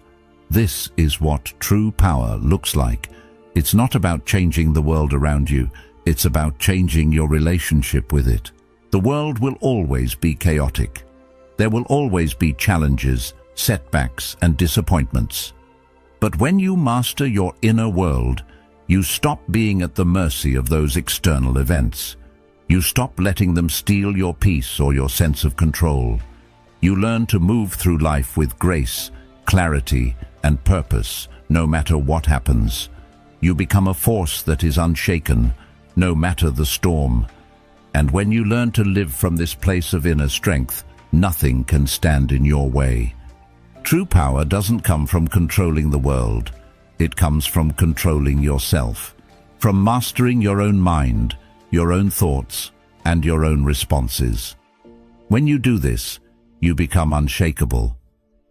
This is what true power looks like. It's not about changing the world around you, it's about changing your relationship with it. The world will always be chaotic. There will always be challenges, setbacks, and disappointments. But when you master your inner world, you stop being at the mercy of those external events. You stop letting them steal your peace or your sense of control. You learn to move through life with grace, clarity, and purpose, no matter what happens. You become a force that is unshaken, no matter the storm. And when you learn to live from this place of inner strength, nothing can stand in your way. True power doesn't come from controlling the world. It comes from controlling yourself, from mastering your own mind, your own thoughts, and your own responses. When you do this, you become unshakable.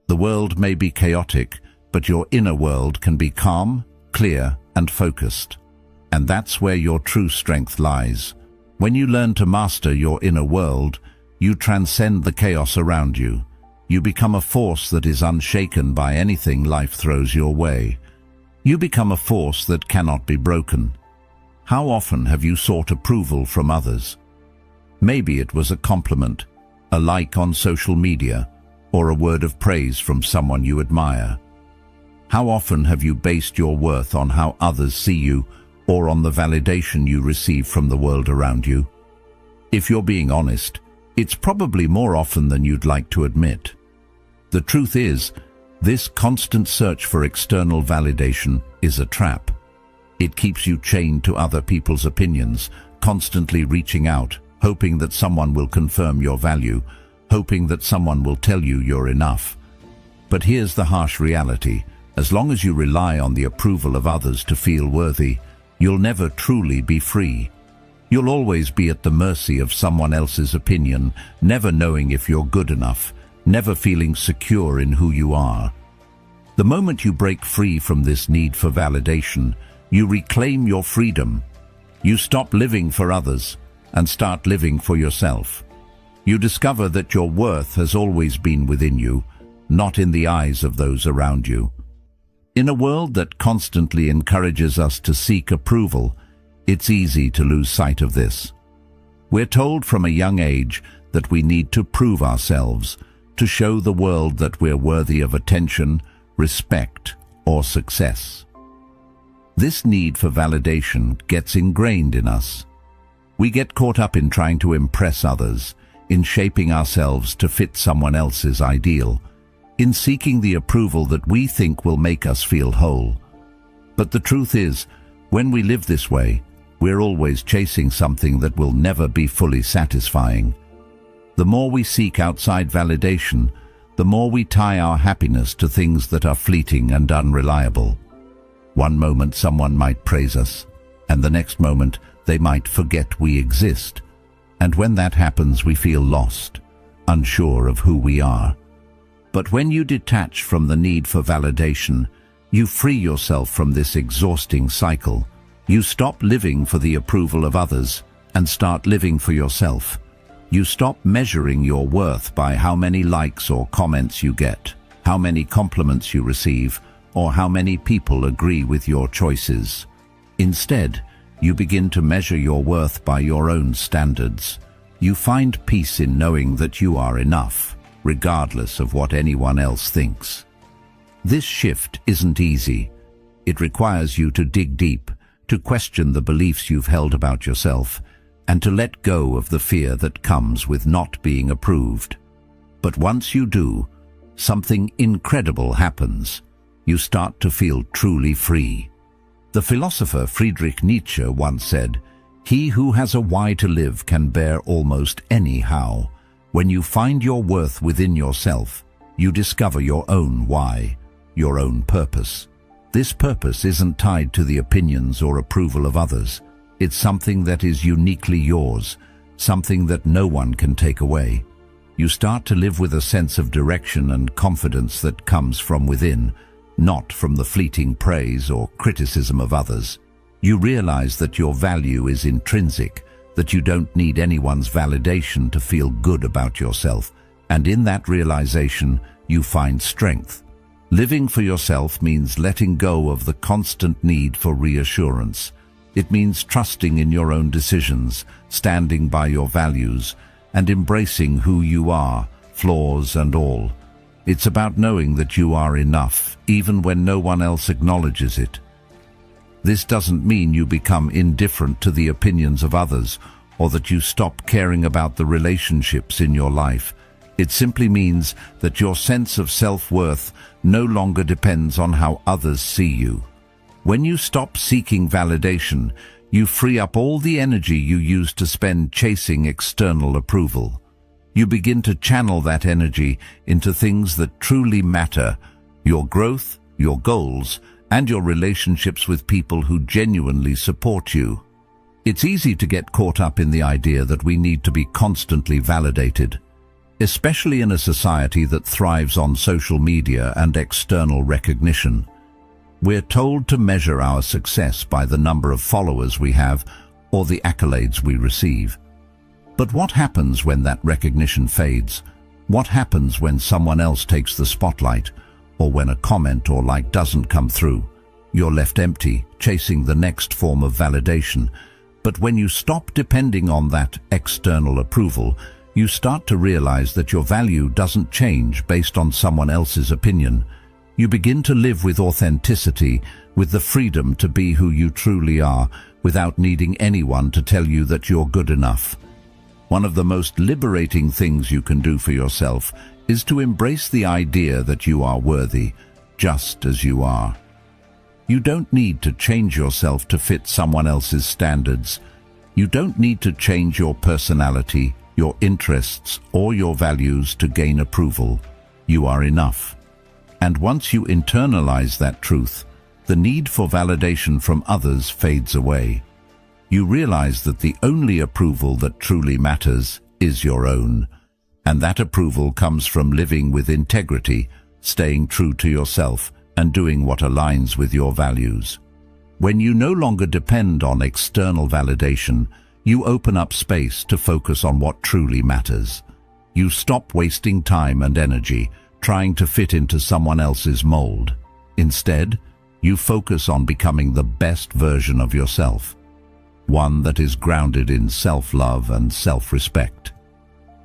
The world may be chaotic, but your inner world can be calm, clear, and focused. And that's where your true strength lies. When you learn to master your inner world, you transcend the chaos around you. You become a force that is unshaken by anything life throws your way. You become a force that cannot be broken. How often have you sought approval from others? Maybe it was a compliment, a like on social media, or a word of praise from someone you admire. How often have you based your worth on how others see you or on the validation you receive from the world around you? If you're being honest, it's probably more often than you'd like to admit. The truth is, this constant search for external validation is a trap. It keeps you chained to other people's opinions, constantly reaching out, hoping that someone will confirm your value, hoping that someone will tell you you're enough. But here's the harsh reality. As long as you rely on the approval of others to feel worthy, you'll never truly be free. You'll always be at the mercy of someone else's opinion, never knowing if you're good enough, never feeling secure in who you are. The moment you break free from this need for validation, you reclaim your freedom. You stop living for others and start living for yourself. You discover that your worth has always been within you, not in the eyes of those around you. In a world that constantly encourages us to seek approval, it's easy to lose sight of this. We're told from a young age that we need to prove ourselves, to show the world that we're worthy of attention, respect, or success. This need for validation gets ingrained in us. We get caught up in trying to impress others, in shaping ourselves to fit someone else's ideal, in seeking the approval that we think will make us feel whole. But the truth is, when we live this way, we're always chasing something that will never be fully satisfying. The more we seek outside validation, the more we tie our happiness to things that are fleeting and unreliable. One moment someone might praise us, and the next moment they might forget we exist. And when that happens, we feel lost, unsure of who we are. But when you detach from the need for validation, you free yourself from this exhausting cycle. You stop living for the approval of others and start living for yourself. You stop measuring your worth by how many likes or comments you get, how many compliments you receive, or how many people agree with your choices. Instead, you begin to measure your worth by your own standards. You find peace in knowing that you are enough, regardless of what anyone else thinks. This shift isn't easy. It requires you to dig deep, to question the beliefs you've held about yourself, and to let go of the fear that comes with not being approved. But once you do, something incredible happens. You start to feel truly free. The philosopher Friedrich Nietzsche once said, "He who has a why to live can bear almost any how." When you find your worth within yourself, you discover your own why, your own purpose. This purpose isn't tied to the opinions or approval of others. It's something that is uniquely yours, something that no one can take away. You start to live with a sense of direction and confidence that comes from within, not from the fleeting praise or criticism of others. You realize that your value is intrinsic, that you don't need anyone's validation to feel good about yourself, and in that realization, you find strength. Living for yourself means letting go of the constant need for reassurance. It means trusting in your own decisions, standing by your values, and embracing who you are, flaws and all. It's about knowing that you are enough, even when no one else acknowledges it. This doesn't mean you become indifferent to the opinions of others, or that you stop caring about the relationships in your life. It simply means that your sense of self-worth no longer depends on how others see you. When you stop seeking validation, you free up all the energy you used to spend chasing external approval. You begin to channel that energy into things that truly matter: your growth, your goals, and your relationships with people who genuinely support you. It's easy to get caught up in the idea that we need to be constantly validated. especially in a society that thrives on social media and external recognition. We're told to measure our success by the number of followers we have or the accolades we receive. But what happens when that recognition fades? What happens when someone else takes the spotlight, or when a comment or like doesn't come through? You're left empty, chasing the next form of validation. But when you stop depending on that external approval, you start to realize that your value doesn't change based on someone else's opinion. You begin to live with authenticity, with the freedom to be who you truly are, without needing anyone to tell you that you're good enough. One of the most liberating things you can do for yourself is to embrace the idea that you are worthy, just as you are. You don't need to change yourself to fit someone else's standards. You don't need to change your personality, your interests, or your values to gain approval. You are enough. And once you internalize that truth, the need for validation from others fades away. You realize that the only approval that truly matters is your own. And that approval comes from living with integrity, staying true to yourself, and doing what aligns with your values. When you no longer depend on external validation, you open up space to focus on what truly matters. You stop wasting time and energy trying to fit into someone else's mold. Instead, you focus on becoming the best version of yourself, one that is grounded in self-love and self-respect.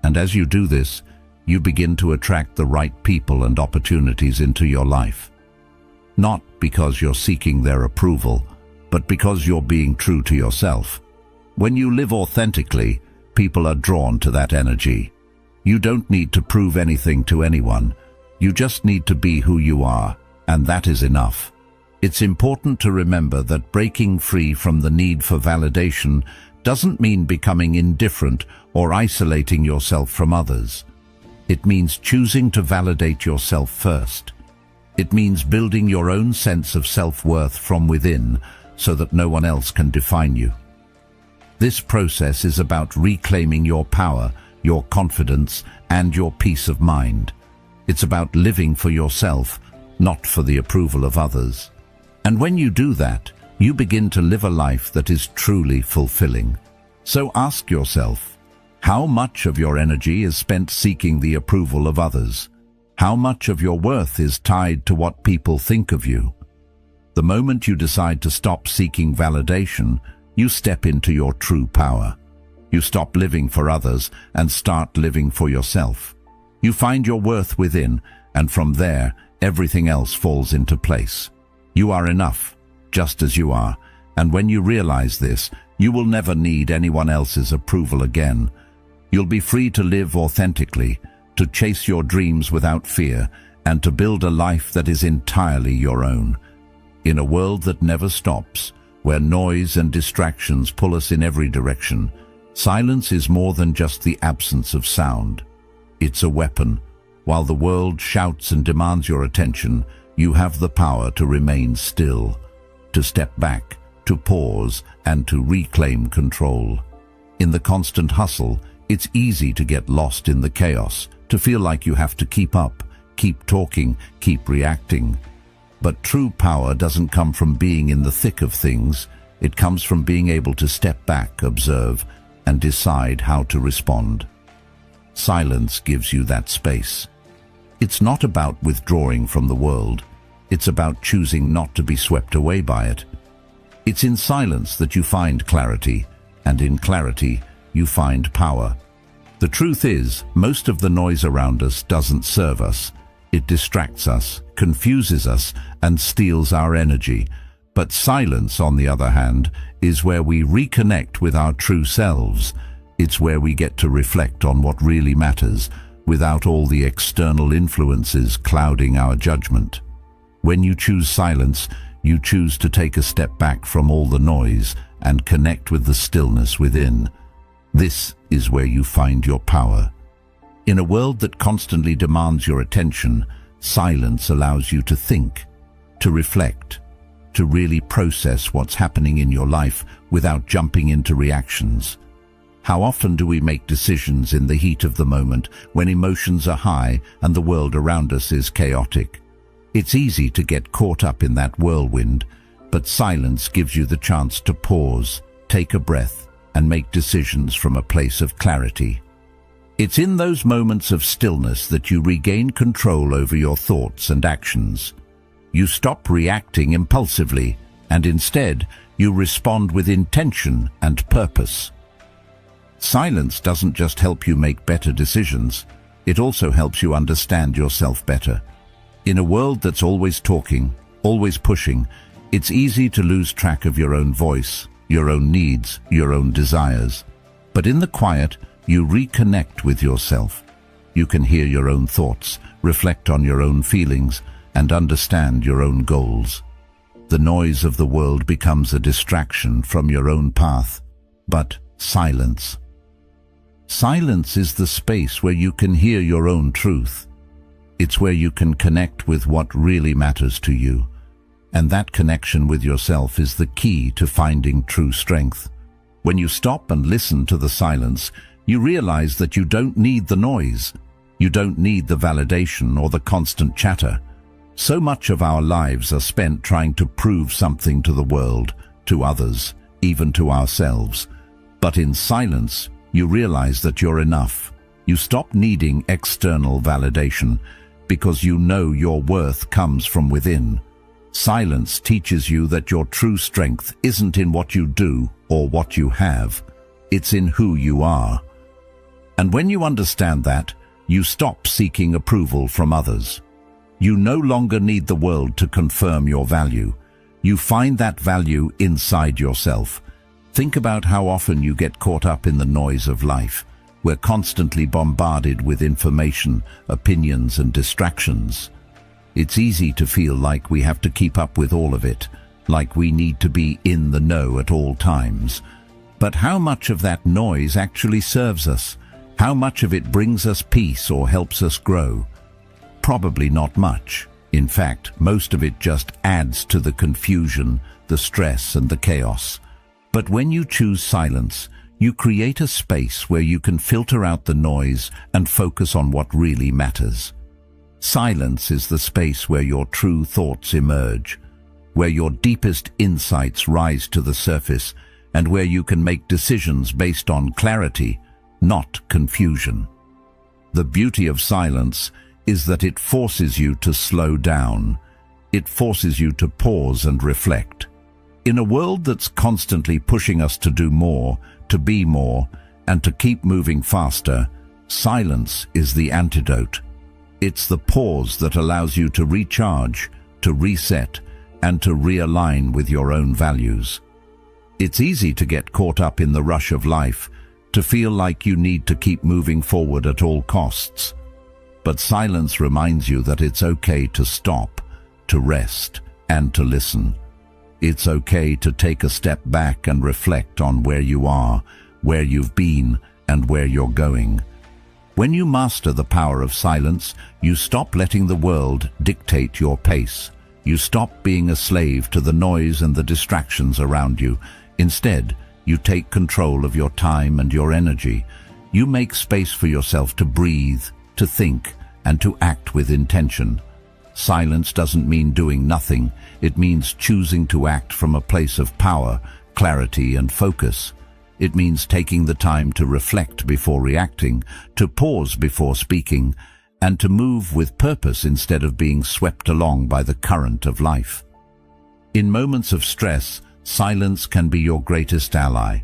And as you do this, you begin to attract the right people and opportunities into your life. Not because you're seeking their approval, but because you're being true to yourself. When you live authentically, people are drawn to that energy. You don't need to prove anything to anyone. You just need to be who you are, and that is enough. It's important to remember that breaking free from the need for validation doesn't mean becoming indifferent or isolating yourself from others. It means choosing to validate yourself first. It means building your own sense of self-worth from within so that no one else can define you. This process is about reclaiming your power, your confidence, and your peace of mind. It's about living for yourself, not for the approval of others. And when you do that, you begin to live a life that is truly fulfilling. So ask yourself, how much of your energy is spent seeking the approval of others? How much of your worth is tied to what people think of you? The moment you decide to stop seeking validation, you step into your true power. You stop living for others and start living for yourself. You find your worth within, and from there, everything else falls into place. You are enough, just as you are, and when you realize this, you will never need anyone else's approval again. You'll be free to live authentically, to chase your dreams without fear, and to build a life that is entirely your own. In a world that never stops, where noise and distractions pull us in every direction, silence is more than just the absence of sound. It's a weapon. While the world shouts and demands your attention, you have the power to remain still, to step back, to pause, and to reclaim control. In the constant hustle, it's easy to get lost in the chaos, to feel like you have to keep up, keep talking, keep reacting. But true power doesn't come from being in the thick of things. It comes from being able to step back, observe, and decide how to respond. Silence gives you that space. It's not about withdrawing from the world. It's about choosing not to be swept away by it. It's in silence that you find clarity, and in clarity, you find power. The truth is, most of the noise around us doesn't serve us. It distracts us, confuses us, and steals our energy. But silence, on the other hand, is where we reconnect with our true selves. It's where we get to reflect on what really matters, without all the external influences clouding our judgment. When you choose silence, you choose to take a step back from all the noise and connect with the stillness within. This is where you find your power. In a world that constantly demands your attention, silence allows you to think, to reflect, to really process what's happening in your life without jumping into reactions. How often do we make decisions in the heat of the moment when emotions are high and the world around us is chaotic? It's easy to get caught up in that whirlwind, but silence gives you the chance to pause, take a breath, and make decisions from a place of clarity. It's in those moments of stillness that you regain control over your thoughts and actions. You stop reacting impulsively, and instead, you respond with intention and purpose. Silence doesn't just help you make better decisions, it also helps you understand yourself better. In a world that's always talking, always pushing, it's easy to lose track of your own voice, your own needs, your own desires. But in the quiet, you reconnect with yourself. You can hear your own thoughts, reflect on your own feelings, and understand your own goals. The noise of the world becomes a distraction from your own path. But silence. Silence is the space where you can hear your own truth. It's where you can connect with what really matters to you. And that connection with yourself is the key to finding true strength. When you stop and listen to the silence, you realize that you don't need the noise. You don't need the validation or the constant chatter. So much of our lives are spent trying to prove something to the world, to others, even to ourselves. But in silence, you realize that you're enough. You stop needing external validation because you know your worth comes from within. Silence teaches you that your true strength isn't in what you do or what you have. It's in who you are. And when you understand that, you stop seeking approval from others. You no longer need the world to confirm your value. You find that value inside yourself. Think about how often you get caught up in the noise of life. We're constantly bombarded with information, opinions, and distractions. It's easy to feel like we have to keep up with all of it, like we need to be in the know at all times. But how much of that noise actually serves us? How much of it brings us peace or helps us grow? Probably not much. In fact, most of it just adds to the confusion, the stress, and the chaos. But when you choose silence, you create a space where you can filter out the noise and focus on what really matters. Silence is the space where your true thoughts emerge, where your deepest insights rise to the surface, and where you can make decisions based on clarity, not confusion. The beauty of silence is that it forces you to slow down. It forces you to pause and reflect. In a world that's constantly pushing us to do more, to be more, and to keep moving faster, silence is the antidote. It's the pause that allows you to recharge, to reset, and to realign with your own values. It's easy to get caught up in the rush of life, to feel like you need to keep moving forward at all costs. But silence reminds you that it's okay to stop, to rest, and to listen. It's okay to take a step back and reflect on where you are, where you've been, and where you're going. When you master the power of silence, you stop letting the world dictate your pace. You stop being a slave to the noise and the distractions around you. Instead, you take control of your time and your energy. You make space for yourself to breathe, to think, and to act with intention. Silence doesn't mean doing nothing. It means choosing to act from a place of power, clarity, and focus. It means taking the time to reflect before reacting, to pause before speaking, and to move with purpose instead of being swept along by the current of life. In moments of stress, silence can be your greatest ally.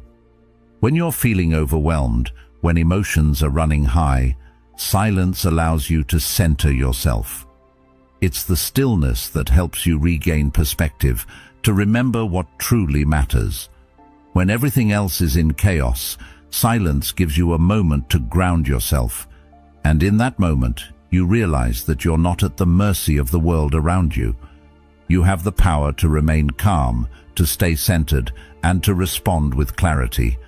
When you're feeling overwhelmed, when emotions are running high, silence allows you to center yourself. It's the stillness that helps you regain perspective, to remember what truly matters. When everything else is in chaos, silence gives you a moment to ground yourself. And in that moment, you realize that you're not at the mercy of the world around you. You have the power to remain calm, to stay centered, and to respond with clarity.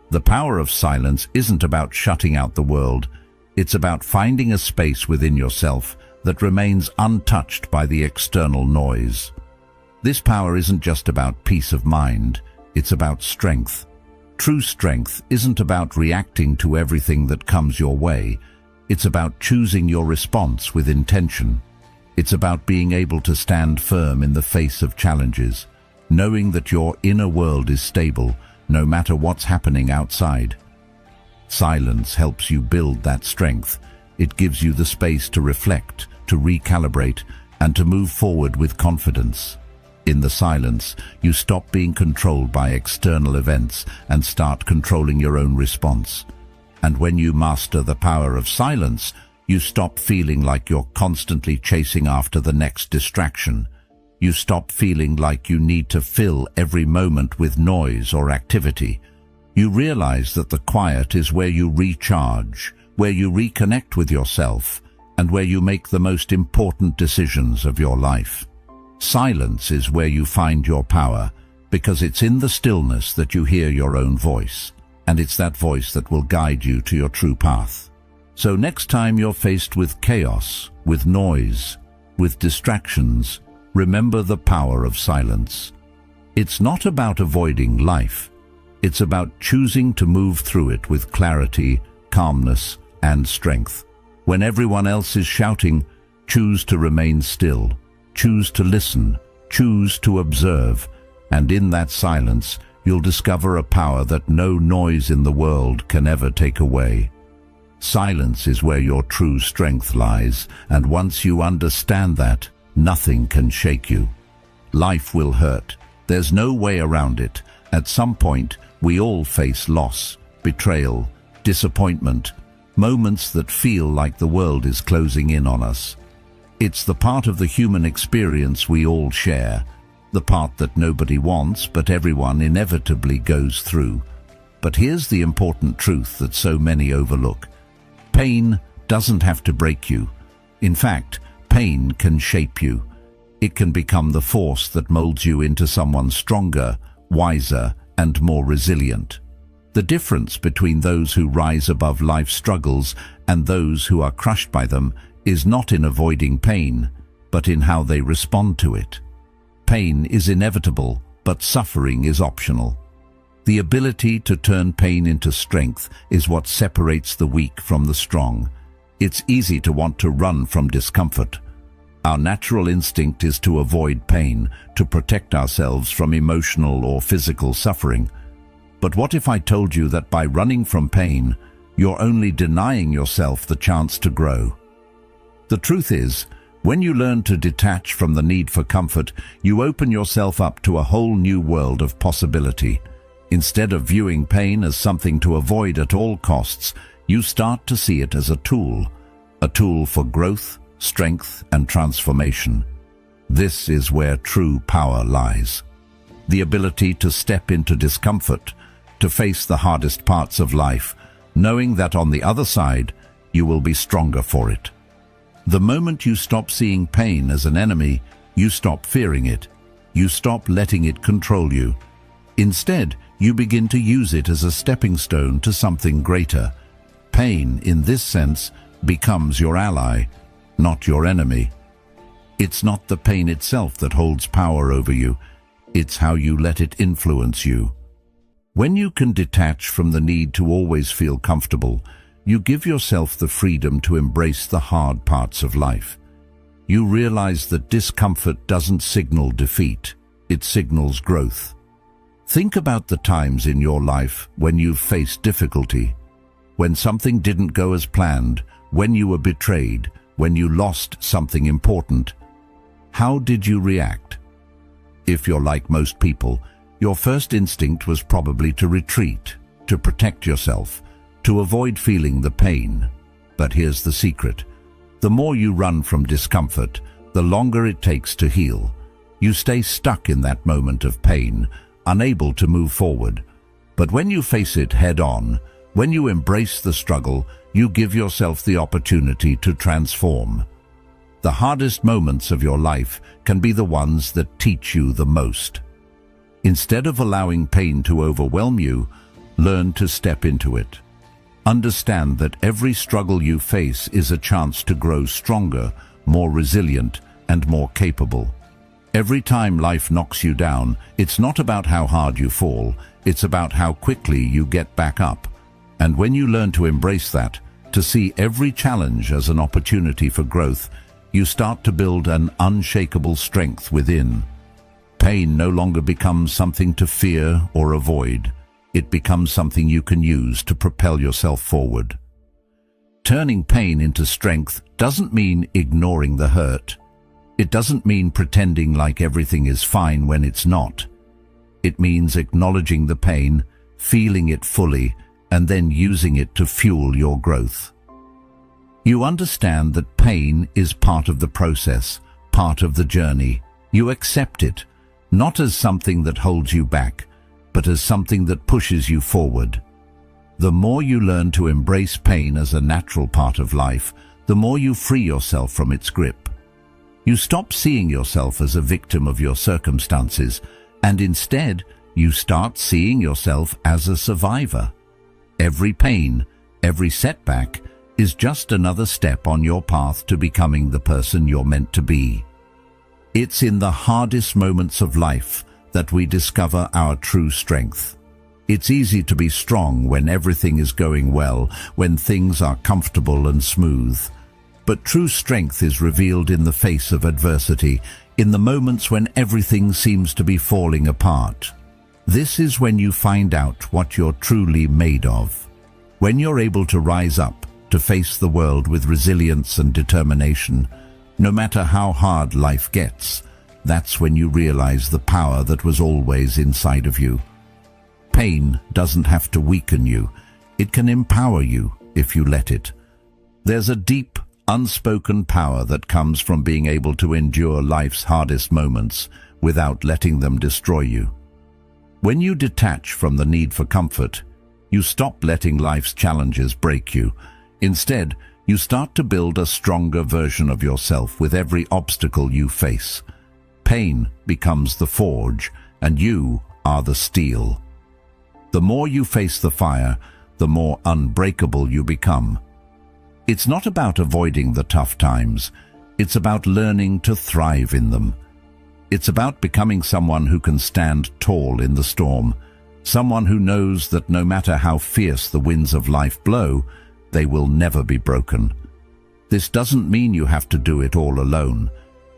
The power of silence isn't about shutting out the world. It's about finding a space within yourself that remains untouched by the external noise. This power isn't just about peace of mind, it's about strength. True strength isn't about reacting to everything that comes your way. It's about choosing your response with intention. It's about being able to stand firm in the face of challenges, knowing that your inner world is stable, no matter what's happening outside. Silence helps you build that strength. It gives you the space to reflect, to recalibrate, and to move forward with confidence. In the silence, you stop being controlled by external events and start controlling your own response. And when you master the power of silence, you stop feeling like you're constantly chasing after the next distraction. You stop feeling like you need to fill every moment with noise or activity. You realize that the quiet is where you recharge, where you reconnect with yourself, and where you make the most important decisions of your life. Silence is where you find your power, because it's in the stillness that you hear your own voice, and it's that voice that will guide you to your true path. So next time you're faced with chaos, with noise, with distractions, remember the power of silence. It's not about avoiding life. It's about choosing to move through it with clarity, calmness, and strength. When everyone else is shouting, choose to remain still, choose to listen, choose to observe, and in that silence, you'll discover a power that no noise in the world can ever take away. Silence is where your true strength lies, and once you understand that, nothing can shake you. Life will hurt. There's no way around it. At some point, we all face loss, betrayal, disappointment, moments that feel like the world is closing in on us. It's the part of the human experience we all share, the part that nobody wants but everyone inevitably goes through. But here's the important truth that so many overlook. Pain doesn't have to break you. In fact, pain can shape you. It can become the force that molds you into someone stronger, wiser, and more resilient. The difference between those who rise above life's struggles and those who are crushed by them is not in avoiding pain, but in how they respond to it. Pain is inevitable, but suffering is optional. The ability to turn pain into strength is what separates the weak from the strong. It's easy to want to run from discomfort. Our natural instinct is to avoid pain, to protect ourselves from emotional or physical suffering. But what if I told you that by running from pain, you're only denying yourself the chance to grow? The truth is, when you learn to detach from the need for comfort, you open yourself up to a whole new world of possibility. Instead of viewing pain as something to avoid at all costs, you start to see it as a tool for growth, strength, and transformation. This is where true power lies. The ability to step into discomfort, to face the hardest parts of life, knowing that on the other side, you will be stronger for it. The moment you stop seeing pain as an enemy, you stop fearing it. You stop letting it control you. Instead, you begin to use it as a stepping stone to something greater. Pain, in this sense, becomes your ally, not your enemy. It's not the pain itself that holds power over you. It's how you let it influence you. When you can detach from the need to always feel comfortable, you give yourself the freedom to embrace the hard parts of life. You realize that discomfort doesn't signal defeat, it signals growth. Think about the times in your life when you've faced difficulty, when something didn't go as planned, when you were betrayed, when you lost something important. How did you react? If you're like most people, your first instinct was probably to retreat, to protect yourself, to avoid feeling the pain. But here's the secret. The more you run from discomfort, the longer it takes to heal. You stay stuck in that moment of pain, unable to move forward. But when you face it head-on, when you embrace the struggle, you give yourself the opportunity to transform. The hardest moments of your life can be the ones that teach you the most. Instead of allowing pain to overwhelm you, learn to step into it. Understand that every struggle you face is a chance to grow stronger, more resilient, and more capable. Every time life knocks you down, it's not about how hard you fall, it's about how quickly you get back up. And when you learn to embrace that, to see every challenge as an opportunity for growth, you start to build an unshakable strength within. Pain no longer becomes something to fear or avoid. It becomes something you can use to propel yourself forward. Turning pain into strength doesn't mean ignoring the hurt. It doesn't mean pretending like everything is fine when it's not. It means acknowledging the pain, feeling it fully, and then using it to fuel your growth. You understand that pain is part of the process, part of the journey. You accept it, not as something that holds you back, but as something that pushes you forward. The more you learn to embrace pain as a natural part of life, the more you free yourself from its grip. You stop seeing yourself as a victim of your circumstances, and instead, you start seeing yourself as a survivor. Every pain, every setback, is just another step on your path to becoming the person you're meant to be. It's in the hardest moments of life that we discover our true strength. It's easy to be strong when everything is going well, when things are comfortable and smooth. But true strength is revealed in the face of adversity, in the moments when everything seems to be falling apart. This is when you find out what you're truly made of. When you're able to rise up, to face the world with resilience and determination, no matter how hard life gets, that's when you realize the power that was always inside of you. Pain doesn't have to weaken you. It can empower you if you let it. There's a deep, unspoken power that comes from being able to endure life's hardest moments without letting them destroy you. When you detach from the need for comfort, you stop letting life's challenges break you. Instead, you start to build a stronger version of yourself with every obstacle you face. Pain becomes the forge, and you are the steel. The more you face the fire, the more unbreakable you become. It's not about avoiding the tough times. It's about learning to thrive in them. It's about becoming someone who can stand tall in the storm, someone who knows that no matter how fierce the winds of life blow, they will never be broken. This doesn't mean you have to do it all alone.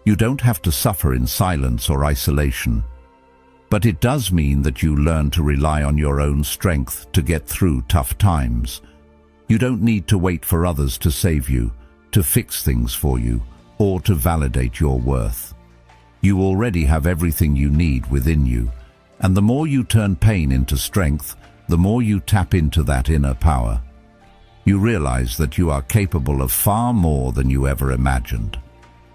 You don't have to suffer in silence or isolation. But it does mean that you learn to rely on your own strength to get through tough times. You don't need to wait for others to save you, to fix things for you, or to validate your worth. You already have everything you need within you, and the more you turn pain into strength, the more you tap into that inner power. You realize that you are capable of far more than you ever imagined.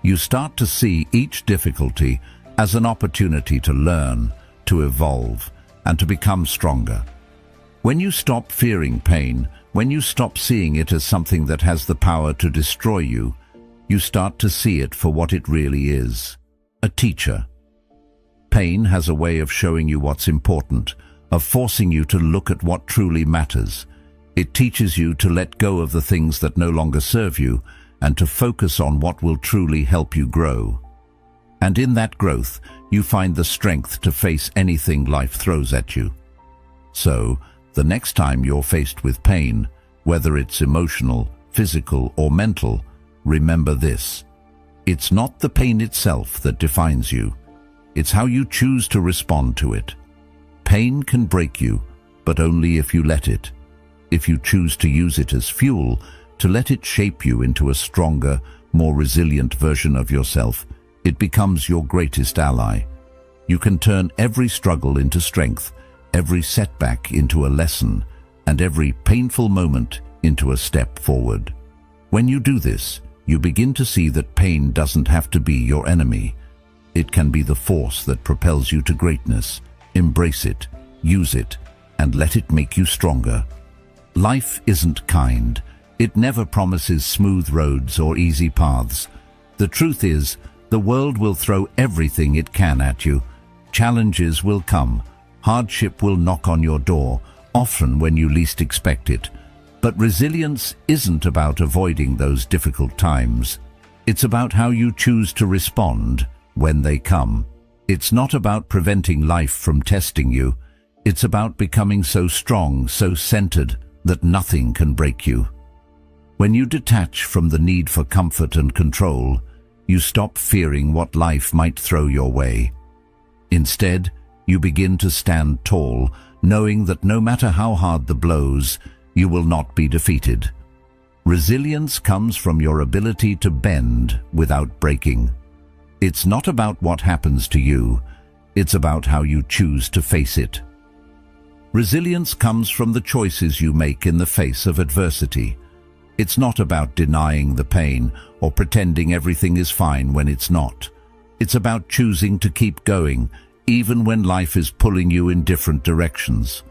You start to see each difficulty as an opportunity to learn, to evolve, and to become stronger. When you stop fearing pain, when you stop seeing it as something that has the power to destroy you, you start to see it for what it really is, a teacher. Pain has a way of showing you what's important, of forcing you to look at what truly matters. It teaches you to let go of the things that no longer serve you and to focus on what will truly help you grow. And in that growth, you find the strength to face anything life throws at you. So, the next time you're faced with pain, whether it's emotional, physical, or mental, remember this. It's not the pain itself that defines you. It's how you choose to respond to it. Pain can break you, but only if you let it. If you choose to use it as fuel, to let it shape you into a stronger, more resilient version of yourself, it becomes your greatest ally. You can turn every struggle into strength, every setback into a lesson, and every painful moment into a step forward. When you do this, you begin to see that pain doesn't have to be your enemy. It can be the force that propels you to greatness. Embrace it, use it, and let it make you stronger. Life isn't kind. It never promises smooth roads or easy paths. The truth is, the world will throw everything it can at you. Challenges will come. Hardship will knock on your door, often when you least expect it. But resilience isn't about avoiding those difficult times. It's about how you choose to respond, when they come. It's not about preventing life from testing you. It's about becoming so strong, so centered, that nothing can break you. When you detach from the need for comfort and control, you stop fearing what life might throw your way. Instead, you begin to stand tall, knowing that no matter how hard the blows, you will not be defeated. Resilience comes from your ability to bend without breaking. It's not about what happens to you, it's about how you choose to face it. Resilience comes from the choices you make in the face of adversity. It's not about denying the pain or pretending everything is fine when it's not. It's about choosing to keep going, even when life is pulling you in different directions.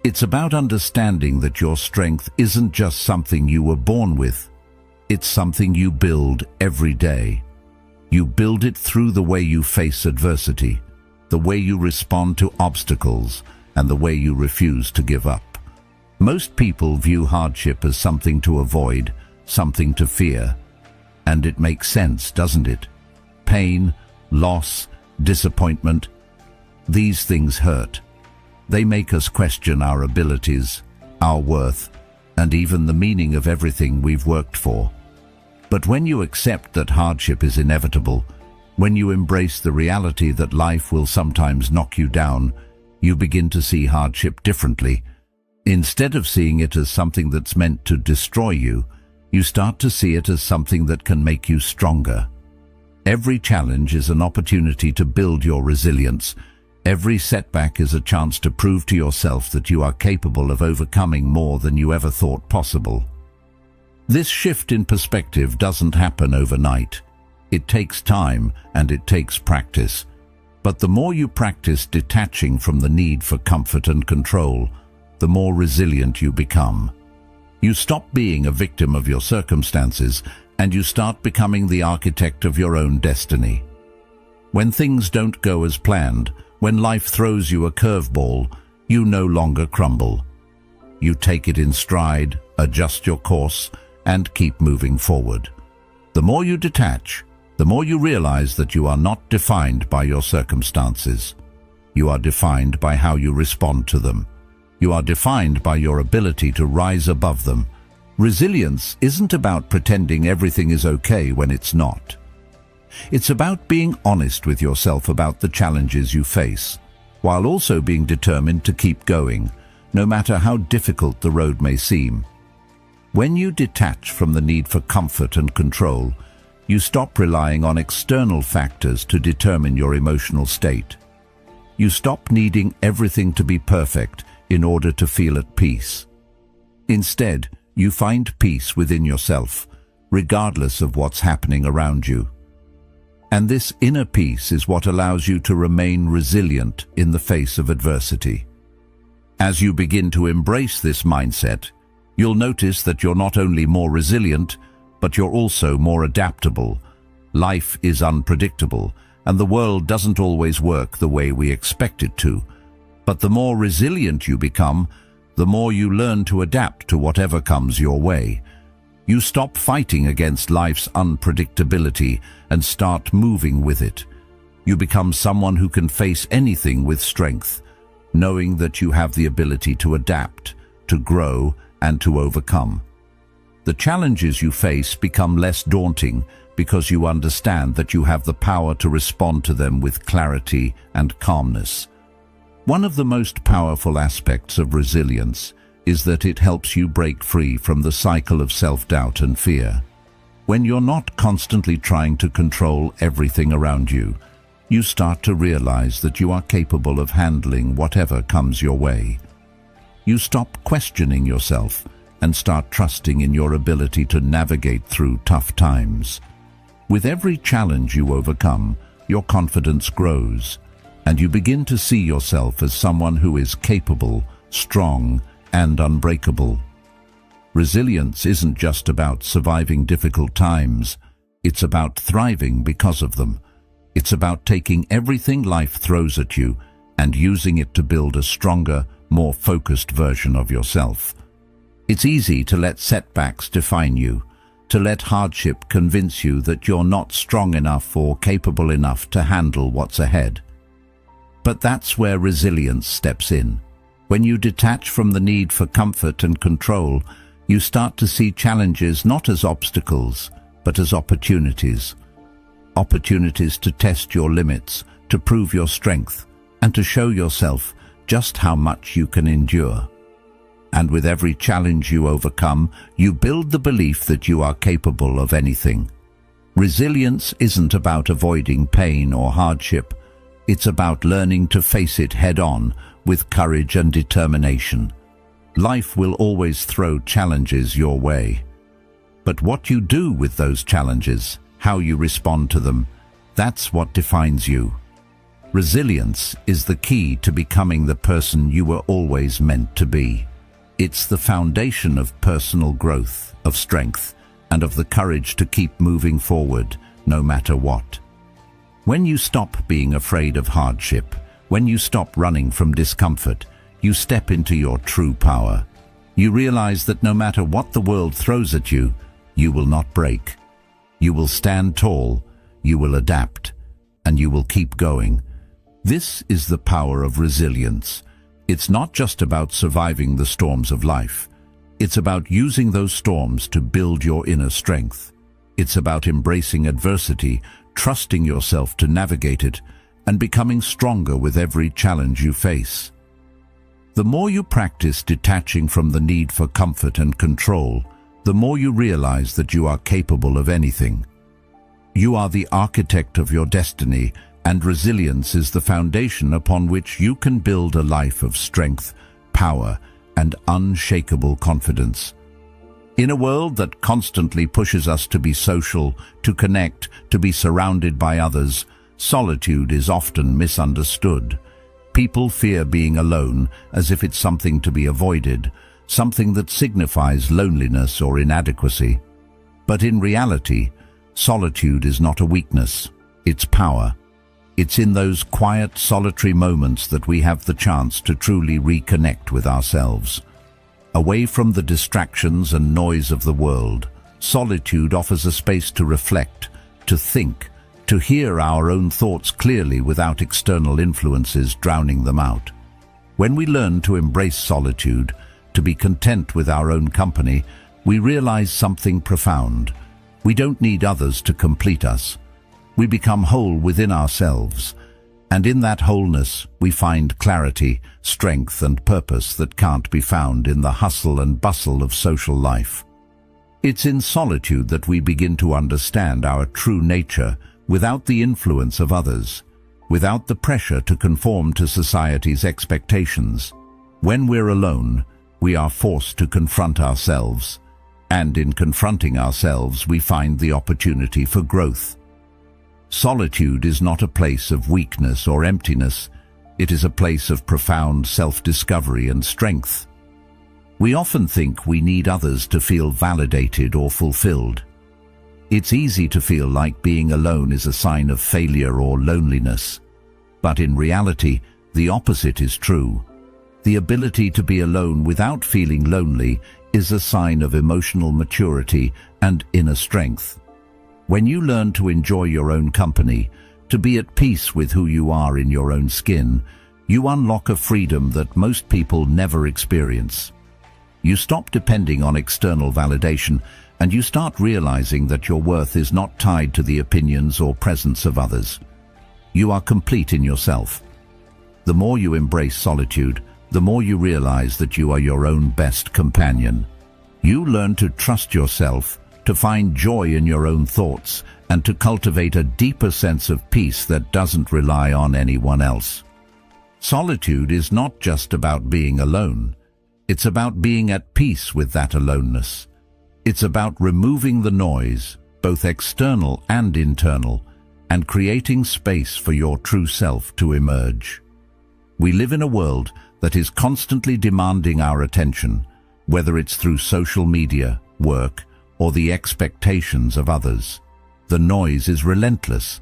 It's about understanding that your strength isn't just something you were born with. It's something you build every day. You build it through the way you face adversity, the way you respond to obstacles, and the way you refuse to give up. Most people view hardship as something to avoid, something to fear. And it makes sense, doesn't it? Pain, loss, disappointment, these things hurt. They make us question our abilities, our worth, and even the meaning of everything we've worked for. But when you accept that hardship is inevitable, when you embrace the reality that life will sometimes knock you down, you begin to see hardship differently. Instead of seeing it as something that's meant to destroy you, you start to see it as something that can make you stronger. Every challenge is an opportunity to build your resilience. Every setback is a chance to prove to yourself that you are capable of overcoming more than you ever thought possible. This shift in perspective doesn't happen overnight. It takes time and it takes practice. But the more you practice detaching from the need for comfort and control, the more resilient you become. You stop being a victim of your circumstances and you start becoming the architect of your own destiny. When things don't go as planned, when life throws you a curveball, you no longer crumble. You take it in stride, adjust your course, and keep moving forward. The more you detach, the more you realize that you are not defined by your circumstances. You are defined by how you respond to them. You are defined by your ability to rise above them. Resilience isn't about pretending everything is okay when it's not. It's about being honest with yourself about the challenges you face, while also being determined to keep going, no matter how difficult the road may seem. When you detach from the need for comfort and control, you stop relying on external factors to determine your emotional state. You stop needing everything to be perfect in order to feel at peace. Instead, you find peace within yourself, regardless of what's happening around you. And this inner peace is what allows you to remain resilient in the face of adversity. As you begin to embrace this mindset, you'll notice that you're not only more resilient, but you're also more adaptable. Life is unpredictable, and the world doesn't always work the way we expect it to. But the more resilient you become, the more you learn to adapt to whatever comes your way. You stop fighting against life's unpredictability and start moving with it. You become someone who can face anything with strength, knowing that you have the ability to adapt, to grow, and to overcome. The challenges you face become less daunting because you understand that you have the power to respond to them with clarity and calmness. One of the most powerful aspects of resilience is that it helps you break free from the cycle of self-doubt and fear. When you're not constantly trying to control everything around you, you start to realize that you are capable of handling whatever comes your way. You stop questioning yourself and start trusting in your ability to navigate through tough times. With every challenge you overcome, your confidence grows, and you begin to see yourself as someone who is capable, strong, and unbreakable. Resilience isn't just about surviving difficult times, it's about thriving because of them. It's about taking everything life throws at you and using it to build a stronger, more focused version of yourself. It's easy to let setbacks define you, to let hardship convince you that you're not strong enough or capable enough to handle what's ahead. But that's where resilience steps in. When you detach from the need for comfort and control, you start to see challenges not as obstacles, but as opportunities. Opportunities to test your limits, to prove your strength, and to show yourself just how much you can endure. And with every challenge you overcome, you build the belief that you are capable of anything. Resilience isn't about avoiding pain or hardship. It's about learning to face it head-on with courage and determination. Life will always throw challenges your way. But what you do with those challenges, how you respond to them, that's what defines you. Resilience is the key to becoming the person you were always meant to be. It's the foundation of personal growth, of strength, and of the courage to keep moving forward, no matter what. When you stop being afraid of hardship, when you stop running from discomfort, you step into your true power. You realize that no matter what the world throws at you, you will not break. You will stand tall, you will adapt, and you will keep going. This is the power of resilience. It's not just about surviving the storms of life. It's about using those storms to build your inner strength. It's about embracing adversity, trusting yourself to navigate it, and becoming stronger with every challenge you face. The more you practice detaching from the need for comfort and control, the more you realize that you are capable of anything. You are the architect of your destiny, and resilience is the foundation upon which you can build a life of strength, power, and unshakable confidence. In a world that constantly pushes us to be social, to connect, to be surrounded by others, solitude is often misunderstood. People fear being alone as if it's something to be avoided, something that signifies loneliness or inadequacy. But in reality, solitude is not a weakness, it's power. It's in those quiet, solitary moments that we have the chance to truly reconnect with ourselves. Away from the distractions and noise of the world, solitude offers a space to reflect, to think, to hear our own thoughts clearly without external influences drowning them out. When we learn to embrace solitude, to be content with our own company, we realize something profound. We don't need others to complete us. We become whole within ourselves, and in that wholeness we find clarity, strength, and purpose that can't be found in the hustle and bustle of social life. It's in solitude that we begin to understand our true nature without the influence of others, without the pressure to conform to society's expectations. When we're alone, we are forced to confront ourselves, and in confronting ourselves we find the opportunity for growth. Solitude is not a place of weakness or emptiness. It is a place of profound self-discovery and strength. We often think we need others to feel validated or fulfilled. It's easy to feel like being alone is a sign of failure or loneliness. But in reality, the opposite is true. The ability to be alone without feeling lonely is a sign of emotional maturity and inner strength. When you learn to enjoy your own company, to be at peace with who you are in your own skin, you unlock a freedom that most people never experience. You stop depending on external validation, and you start realizing that your worth is not tied to the opinions or presence of others. You are complete in yourself. The more you embrace solitude, the more you realize that you are your own best companion. You learn to trust yourself, to find joy in your own thoughts, and to cultivate a deeper sense of peace that doesn't rely on anyone else. Solitude is not just about being alone. It's about being at peace with that aloneness. It's about removing the noise, both external and internal, and creating space for your true self to emerge. We live in a world that is constantly demanding our attention, whether it's through social media, work, or the expectations of others. The noise is relentless,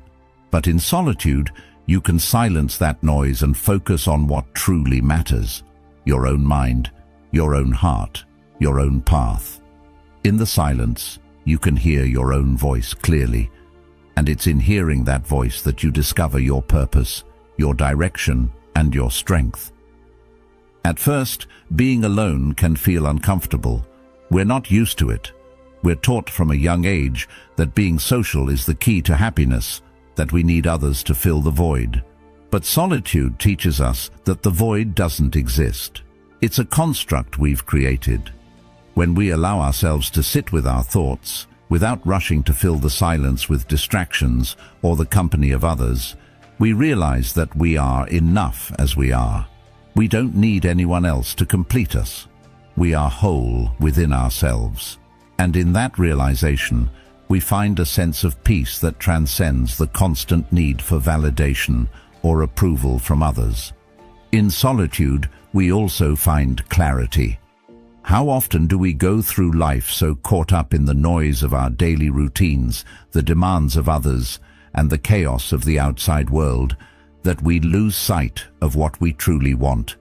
but in solitude, you can silence that noise and focus on what truly matters: your own mind, your own heart, your own path. In the silence, you can hear your own voice clearly, and it's in hearing that voice that you discover your purpose, your direction, and your strength. At first, being alone can feel uncomfortable. We're not used to it. We're taught from a young age that being social is the key to happiness, that we need others to fill the void. But solitude teaches us that the void doesn't exist. It's a construct we've created. When we allow ourselves to sit with our thoughts, without rushing to fill the silence with distractions or the company of others, we realize that we are enough as we are. We don't need anyone else to complete us. We are whole within ourselves. And in that realization, we find a sense of peace that transcends the constant need for validation or approval from others. In solitude, we also find clarity. How often do we go through life so caught up in the noise of our daily routines, the demands of others, and the chaos of the outside world, that we lose sight of what we truly want?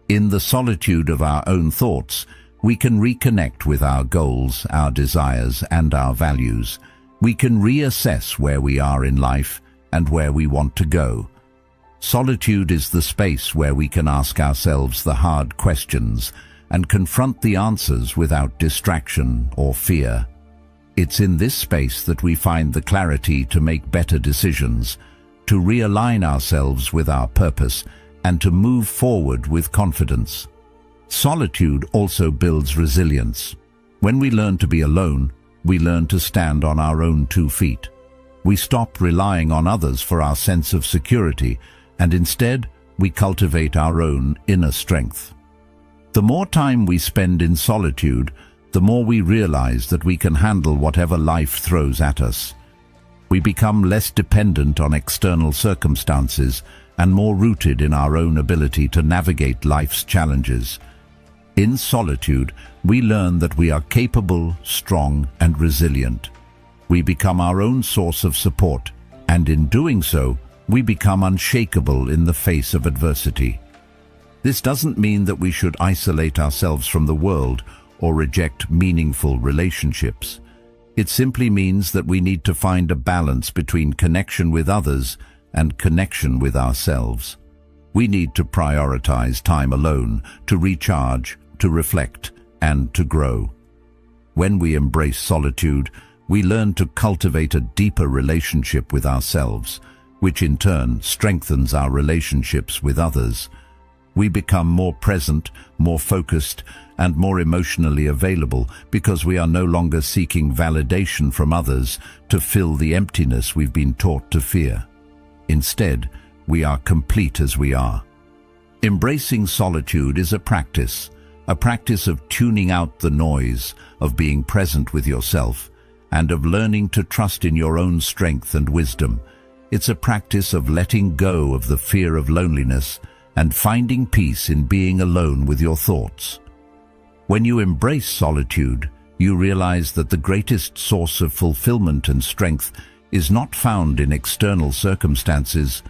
In the solitude of our own thoughts, we can reconnect with our goals, our desires, and our values. We can reassess where we are in life and where we want to go. Solitude is the space where we can ask ourselves the hard questions and confront the answers without distraction or fear. It's in this space that we find the clarity to make better decisions, to realign ourselves with our purpose, and to move forward with confidence. Solitude also builds resilience. When we learn to be alone, we learn to stand on our own 2 feet. We stop relying on others for our sense of security, and instead, we cultivate our own inner strength. The more time we spend in solitude, the more we realize that we can handle whatever life throws at us. We become less dependent on external circumstances and more rooted in our own ability to navigate life's challenges. In solitude, we learn that we are capable, strong, and resilient. We become our own source of support, and in doing so, we become unshakable in the face of adversity. This doesn't mean that we should isolate ourselves from the world or reject meaningful relationships. It simply means that we need to find a balance between connection with others and connection with ourselves. We need to prioritize time alone, to recharge, to reflect, and to grow. When we embrace solitude, we learn to cultivate a deeper relationship with ourselves, which in turn strengthens our relationships with others. We become more present, more focused, and more emotionally available because we are no longer seeking validation from others to fill the emptiness we've been taught to fear. Instead, we are complete as we are. Embracing solitude is a practice of tuning out the noise, of being present with yourself, and of learning to trust in your own strength and wisdom. It's a practice of letting go of the fear of loneliness and finding peace in being alone with your thoughts. When you embrace solitude, you realize that the greatest source of fulfillment and strength is not found in external circumstances,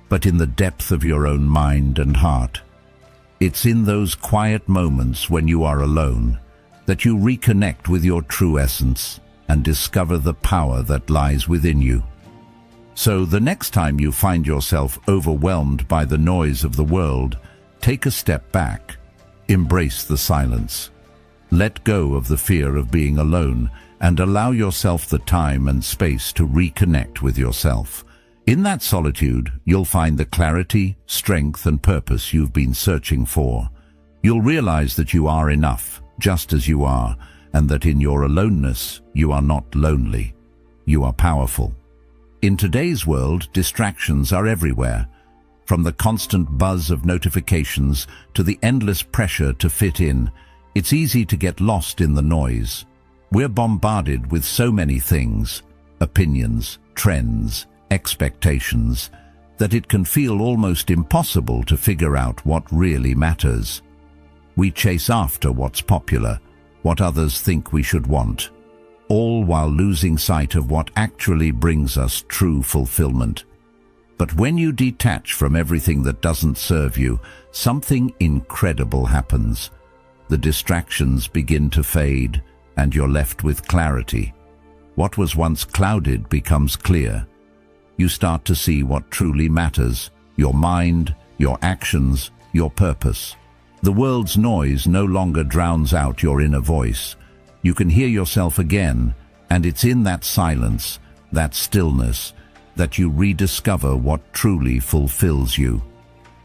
but in the depth of your own mind and heart. It's in those quiet moments when you are alone that you reconnect with your true essence and discover the power that lies within you. So the next time you find yourself overwhelmed by the noise of the world, take a step back, embrace the silence. Let go of the fear of being alone and allow yourself the time and space to reconnect with yourself. In that solitude, you'll find the clarity, strength, and purpose you've been searching for. You'll realize that you are enough, just as you are, and that in your aloneness, you are not lonely. You are powerful. In today's world, distractions are everywhere. From the constant buzz of notifications to the endless pressure to fit in, it's easy to get lost in the noise. We're bombarded with so many things, opinions, trends, expectations, that it can feel almost impossible to figure out what really matters. We chase after what's popular, what others think we should want, all while losing sight of what actually brings us true fulfillment. But when you detach from everything that doesn't serve you, something incredible happens. The distractions begin to fade, and you're left with clarity. What was once clouded becomes clear. You start to see what truly matters: your mind, your actions, your purpose. The world's noise no longer drowns out your inner voice. You can hear yourself again, and it's in that silence, that stillness, that you rediscover what truly fulfills you.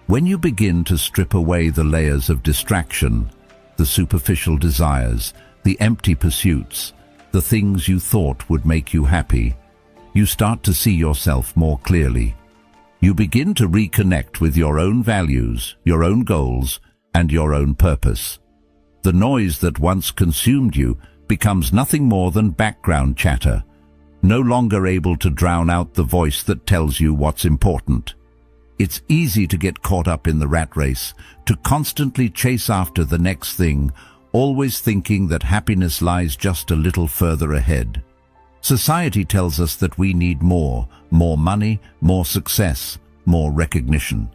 When you begin to strip away the layers of distraction, the superficial desires, the empty pursuits, the things you thought would make you happy, you start to see yourself more clearly. You begin to reconnect with your own values, your own goals, and your own purpose. The noise that once consumed you becomes nothing more than background chatter, no longer able to drown out the voice that tells you what's important. It's easy to get caught up in the rat race, to constantly chase after the next thing, always thinking that happiness lies just a little further ahead. Society tells us that we need more money, more success, more recognition.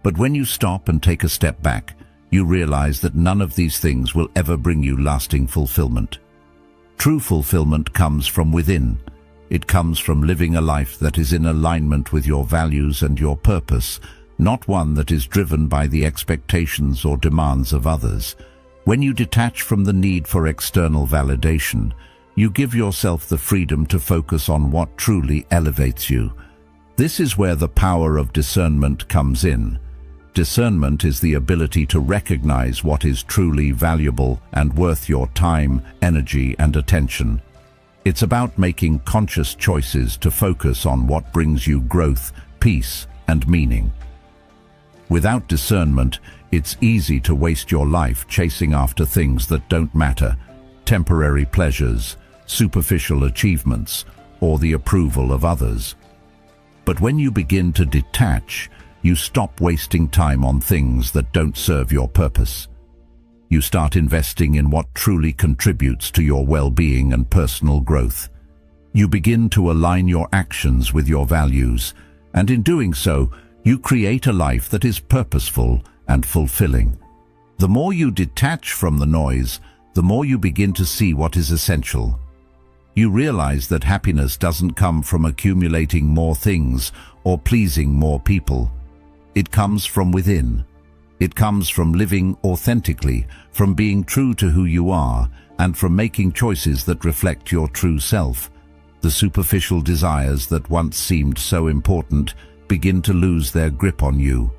But when you stop and take a step back, you realize that none of these things will ever bring you lasting fulfillment. True fulfillment comes from within. It comes from living a life that is in alignment with your values and your purpose, not one that is driven by the expectations or demands of others. When you detach from the need for external validation, you give yourself the freedom to focus on what truly elevates you. This is where the power of discernment comes in. Discernment is the ability to recognize what is truly valuable and worth your time, energy, and attention. It's about making conscious choices to focus on what brings you growth, peace, and meaning. Without discernment, it's easy to waste your life chasing after things that don't matter: temporary pleasures, superficial achievements, or the approval of others. But when you begin to detach, you stop wasting time on things that don't serve your purpose. You start investing in what truly contributes to your well-being and personal growth. You begin to align your actions with your values, and in doing so, you create a life that is purposeful and fulfilling. The more you detach from the noise, the more you begin to see what is essential. You realize that happiness doesn't come from accumulating more things or pleasing more people. It comes from within. It comes from living authentically, from being true to who you are, and from making choices that reflect your true self. The superficial desires that once seemed so important begin to lose their grip on you.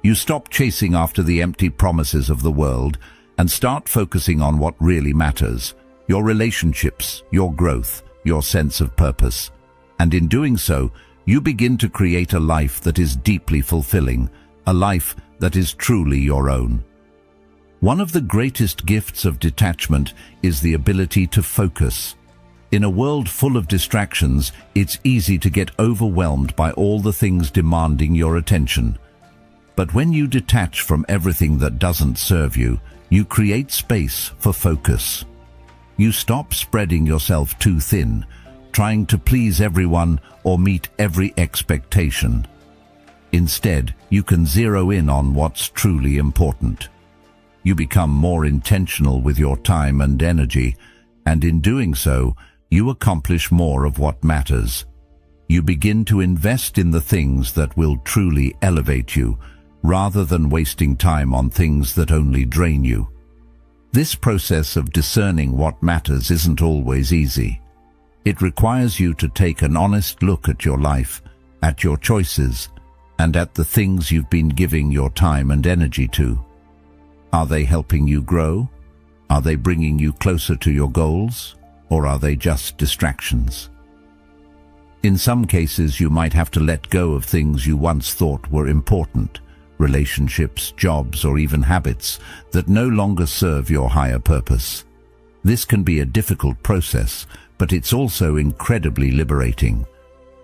You stop chasing after the empty promises of the world and start focusing on what really matters: your relationships, your growth, your sense of purpose. And in doing so, you begin to create a life that is deeply fulfilling, a life that is truly your own. One of the greatest gifts of detachment is the ability to focus. In a world full of distractions, it's easy to get overwhelmed by all the things demanding your attention. But when you detach from everything that doesn't serve you, you create space for focus. You stop spreading yourself too thin, trying to please everyone or meet every expectation. Instead, you can zero in on what's truly important. You become more intentional with your time and energy, and in doing so, you accomplish more of what matters. You begin to invest in the things that will truly elevate you, rather than wasting time on things that only drain you. This process of discerning what matters isn't always easy. It requires you to take an honest look at your life, at your choices, and at the things you've been giving your time and energy to. Are they helping you grow? Are they bringing you closer to your goals? Or are they just distractions? In some cases, you might have to let go of things you once thought were important: relationships, jobs, or even habits that no longer serve your higher purpose. This can be a difficult process, but it's also incredibly liberating.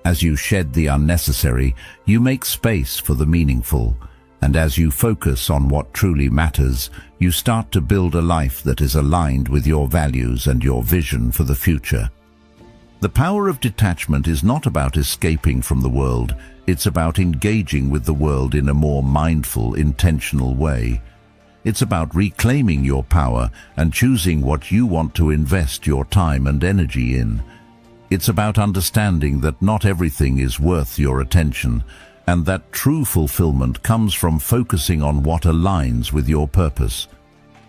As you shed the unnecessary, you make space for the meaningful, and as you focus on what truly matters, you start to build a life that is aligned with your values and your vision for the future. The power of detachment is not about escaping from the world, it's about engaging with the world in a more mindful, intentional way. It's about reclaiming your power and choosing what you want to invest your time and energy in. It's about understanding that not everything is worth your attention, and that true fulfillment comes from focusing on what aligns with your purpose.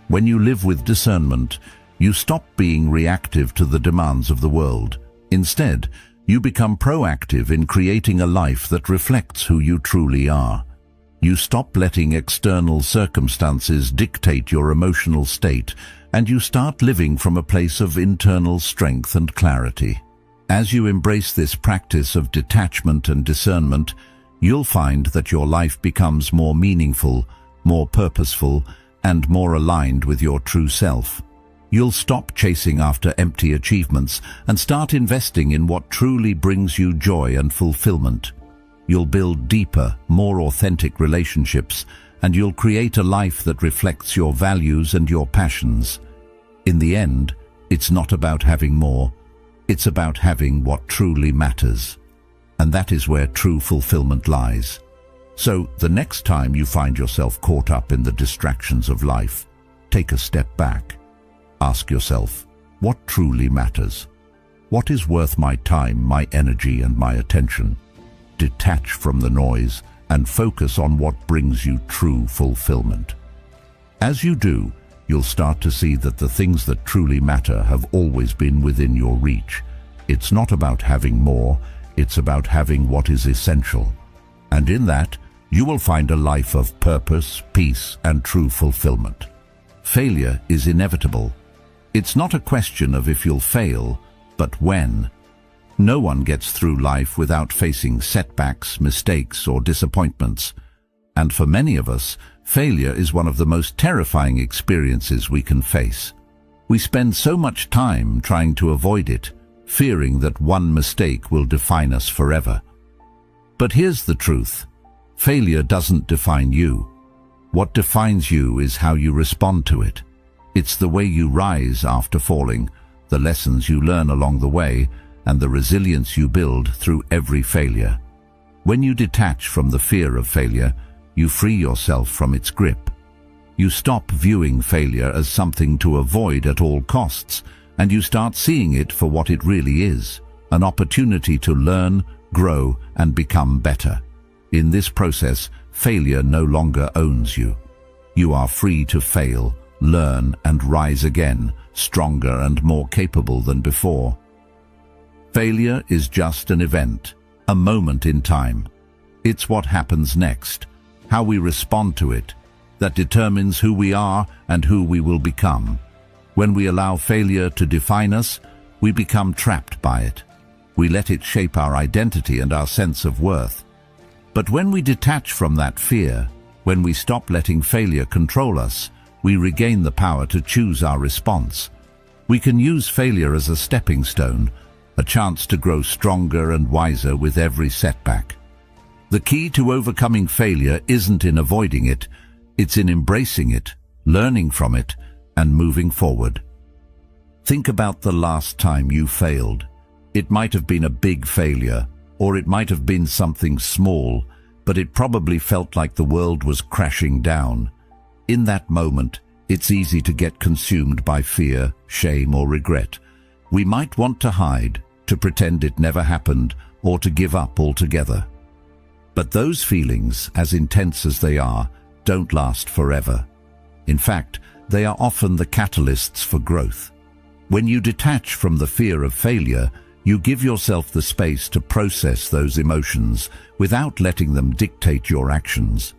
When you live with discernment, you stop being reactive to the demands of the world. Instead, you become proactive in creating a life that reflects who you truly are. You stop letting external circumstances dictate your emotional state, and you start living from a place of internal strength and clarity. As you embrace this practice of detachment and discernment, you'll find that your life becomes more meaningful, more purposeful, and more aligned with your true self. You'll stop chasing after empty achievements and start investing in what truly brings you joy and fulfillment. You'll build deeper, more authentic relationships, and you'll create a life that reflects your values and your passions. In the end, it's not about having more, it's about having what truly matters. And that is where true fulfillment lies. So, the next time you find yourself caught up in the distractions of life, take a step back. Ask yourself, what truly matters? What is worth my time, my energy, and my attention? Detach from the noise and focus on what brings you true fulfillment. As you do, you'll start to see that the things that truly matter have always been within your reach. It's not about having more, it's about having what is essential. And in that, you will find a life of purpose, peace, and true fulfillment. Failure is inevitable. It's not a question of if you'll fail, but when. No one gets through life without facing setbacks, mistakes, or disappointments. And for many of us, failure is one of the most terrifying experiences we can face. We spend so much time trying to avoid it, fearing that one mistake will define us forever. But here's the truth. Failure doesn't define you. What defines you is how you respond to it. It's the way you rise after falling, the lessons you learn along the way, and the resilience you build through every failure. When you detach from the fear of failure, you free yourself from its grip. You stop viewing failure as something to avoid at all costs, and you start seeing it for what it really is, an opportunity to learn, grow, and become better. In this process, failure no longer owns you. You are free to fail, learn, and rise again, stronger and more capable than before. Failure is just an event, a moment in time. It's what happens next, how we respond to it, that determines who we are and who we will become. When we allow failure to define us, we become trapped by it. We let it shape our identity and our sense of worth. But when we detach from that fear, when we stop letting failure control us, we regain the power to choose our response. We can use failure as a stepping stone, a chance to grow stronger and wiser with every setback. The key to overcoming failure isn't in avoiding it, it's in embracing it, learning from it, and moving forward. Think about the last time you failed. It might have been a big failure, or it might have been something small, but it probably felt like the world was crashing down. In that moment, it's easy to get consumed by fear, shame, or regret. We might want to hide, to pretend it never happened, or to give up altogether. But those feelings, as intense as they are, don't last forever. In fact, they are often the catalysts for growth. When you detach from the fear of failure, you give yourself the space to process those emotions without letting them dictate your actions.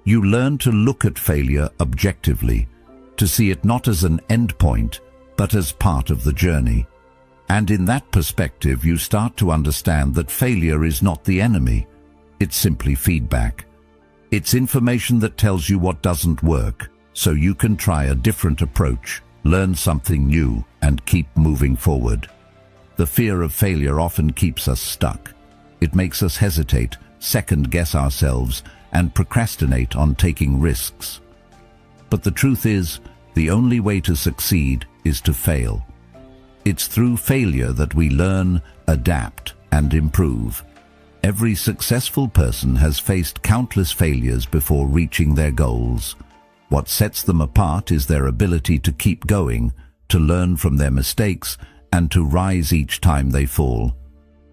You learn to look at failure objectively, to see it not as an endpoint, but as part of the journey. And in that perspective, you start to understand that failure is not the enemy. It's simply feedback. It's information that tells you what doesn't work, so you can try a different approach, learn something new, and keep moving forward. The fear of failure often keeps us stuck. It makes us hesitate, second-guess ourselves, and procrastinate on taking risks. But the truth is, the only way to succeed is to fail. It's through failure that we learn, adapt, and improve. Every successful person has faced countless failures before reaching their goals. What sets them apart is their ability to keep going, to learn from their mistakes, and to rise each time they fall.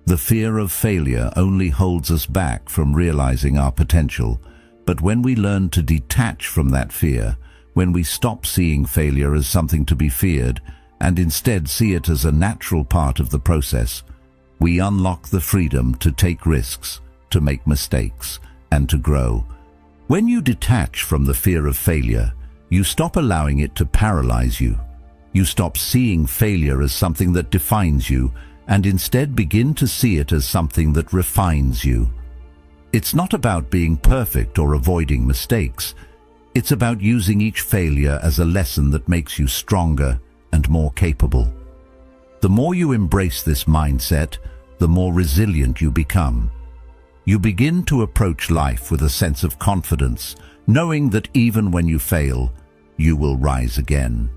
The fear of failure only holds us back from realizing our potential, but when we learn to detach from that fear, when we stop seeing failure as something to be feared and instead see it as a natural part of the process, we unlock the freedom to take risks, to make mistakes, and to grow. When you detach from the fear of failure, you stop allowing it to paralyze you. You stop seeing failure as something that defines you and instead begin to see it as something that refines you. It's not about being perfect or avoiding mistakes. It's about using each failure as a lesson that makes you stronger and more capable. The more you embrace this mindset, the more resilient you become. You begin to approach life with a sense of confidence, knowing that even when you fail, you will rise again.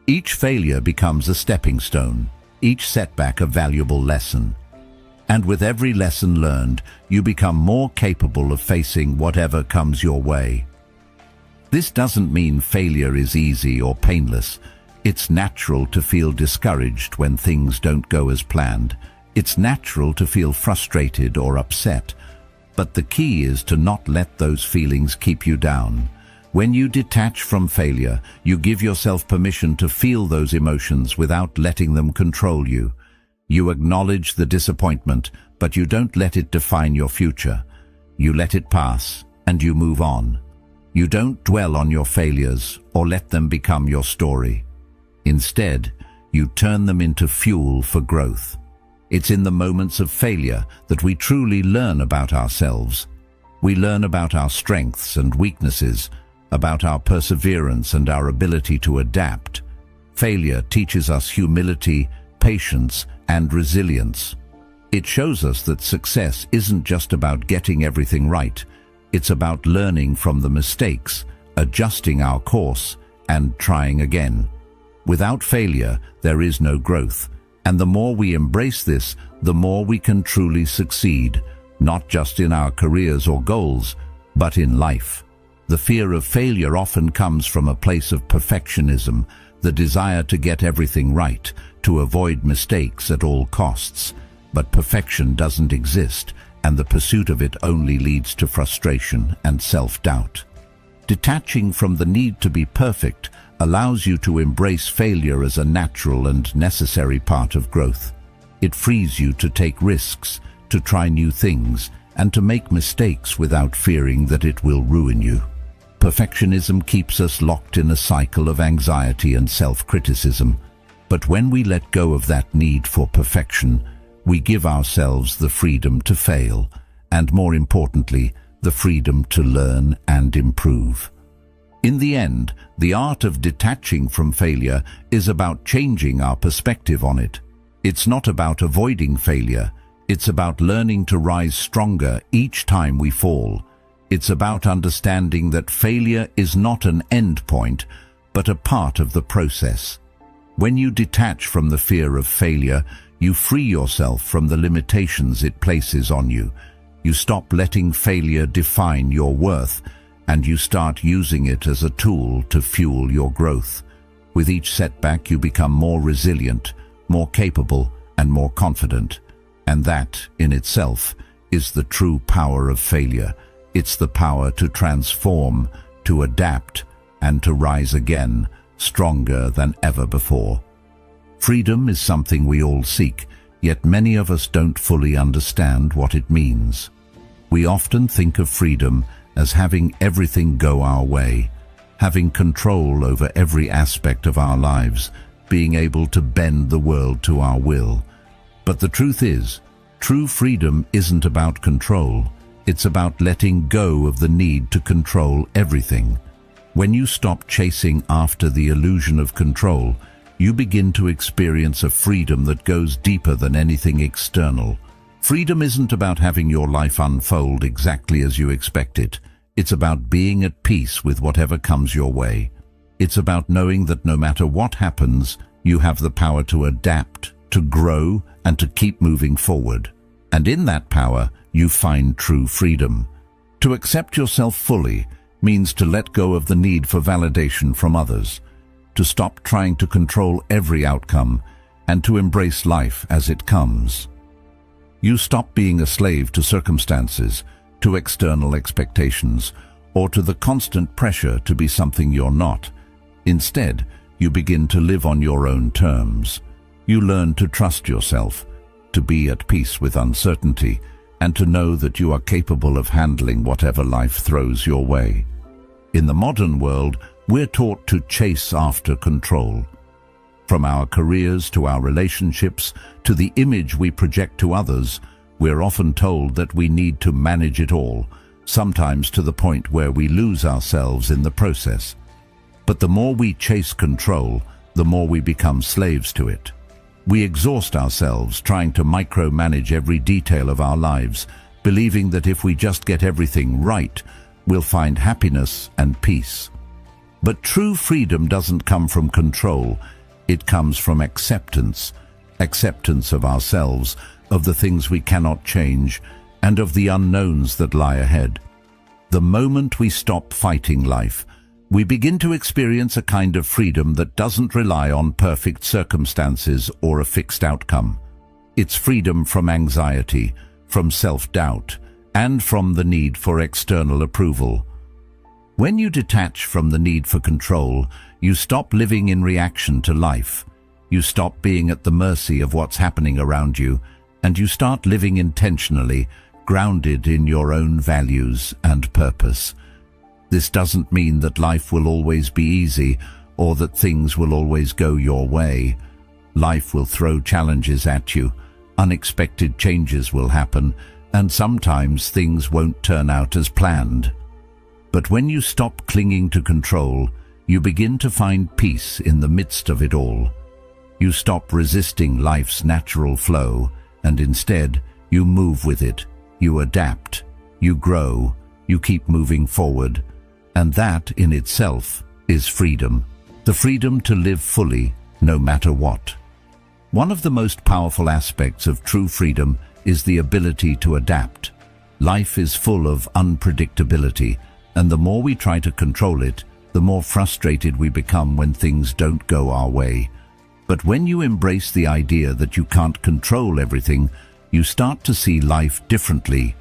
Each failure becomes a stepping stone, each setback a valuable lesson. And with every lesson learned, you become more capable of facing whatever comes your way. This doesn't mean failure is easy or painless. It's natural to feel discouraged when things don't go as planned. It's natural to feel frustrated or upset. But the key is to not let those feelings keep you down. When you detach from failure, you give yourself permission to feel those emotions without letting them control you. You acknowledge the disappointment, but you don't let it define your future. You let it pass, and you move on. You don't dwell on your failures or let them become your story. Instead, you turn them into fuel for growth. It's in the moments of failure that we truly learn about ourselves. We learn about our strengths and weaknesses, about our perseverance and our ability to adapt. Failure teaches us humility, patience, and resilience. It shows us that success isn't just about getting everything right. It's about learning from the mistakes, adjusting our course, and trying again. Without failure, there is no growth. And the more we embrace this, the more we can truly succeed, not just in our careers or goals, but in life. The fear of failure often comes from a place of perfectionism, the desire to get everything right, to avoid mistakes at all costs. But perfection doesn't exist, and the pursuit of it only leads to frustration and self-doubt. Detaching from the need to be perfect allows you to embrace failure as a natural and necessary part of growth. It frees you to take risks, to try new things, and to make mistakes without fearing that it will ruin you. Perfectionism keeps us locked in a cycle of anxiety and self-criticism. But when we let go of that need for perfection, we give ourselves the freedom to fail, and more importantly, the freedom to learn and improve. In the end, the art of detaching from failure is about changing our perspective on it. It's not about avoiding failure. It's about learning to rise stronger each time we fall. It's about understanding that failure is not an end point, but a part of the process. When you detach from the fear of failure, you free yourself from the limitations it places on you. You stop letting failure define your worth, and you start using it as a tool to fuel your growth. With each setback, you become more resilient, more capable, and more confident. And that, in itself, is the true power of failure. It's the power to transform, to adapt, and to rise again, stronger than ever before. Freedom is something we all seek, yet many of us don't fully understand what it means. We often think of freedom as having everything go our way, having control over every aspect of our lives, being able to bend the world to our will. But the truth is, true freedom isn't about control. It's about letting go of the need to control everything. When you stop chasing after the illusion of control, you begin to experience a freedom that goes deeper than anything external. Freedom isn't about having your life unfold exactly as you expect it. It's about being at peace with whatever comes your way. It's about knowing that no matter what happens, you have the power to adapt, to grow, and to keep moving forward. And in that power, you find true freedom. To accept yourself fully means to let go of the need for validation from others, to stop trying to control every outcome, and to embrace life as it comes. You stop being a slave to circumstances, to external expectations, or to the constant pressure to be something you're not. Instead, you begin to live on your own terms. You learn to trust yourself, to be at peace with uncertainty, and to know that you are capable of handling whatever life throws your way. In the modern world, we're taught to chase after control. From our careers to our relationships to the image we project to others, we're often told that we need to manage it all, sometimes to the point where we lose ourselves in the process. But the more we chase control, the more we become slaves to it. We exhaust ourselves trying to micromanage every detail of our lives, believing that if we just get everything right, we'll find happiness and peace. But true freedom doesn't come from control. It comes from acceptance of ourselves, of the things we cannot change, and of the unknowns that lie ahead. The moment we stop fighting life, we begin to experience a kind of freedom that doesn't rely on perfect circumstances or a fixed outcome. It's freedom from anxiety, from self-doubt, and from the need for external approval. When you detach from the need for control, you stop living in reaction to life. You stop being at the mercy of what's happening around you, and you start living intentionally, grounded in your own values and purpose. This doesn't mean that life will always be easy or that things will always go your way. Life will throw challenges at you, unexpected changes will happen, and sometimes things won't turn out as planned. But when you stop clinging to control, you begin to find peace in the midst of it all. You stop resisting life's natural flow, and instead, you move with it. You adapt, you grow, you keep moving forward. And that, in itself, is freedom. The freedom to live fully, no matter what. One of the most powerful aspects of true freedom is the ability to adapt. Life is full of unpredictability, and the more we try to control it, the more frustrated we become when things don't go our way. But when you embrace the idea that you can't control everything, you start to see life differently.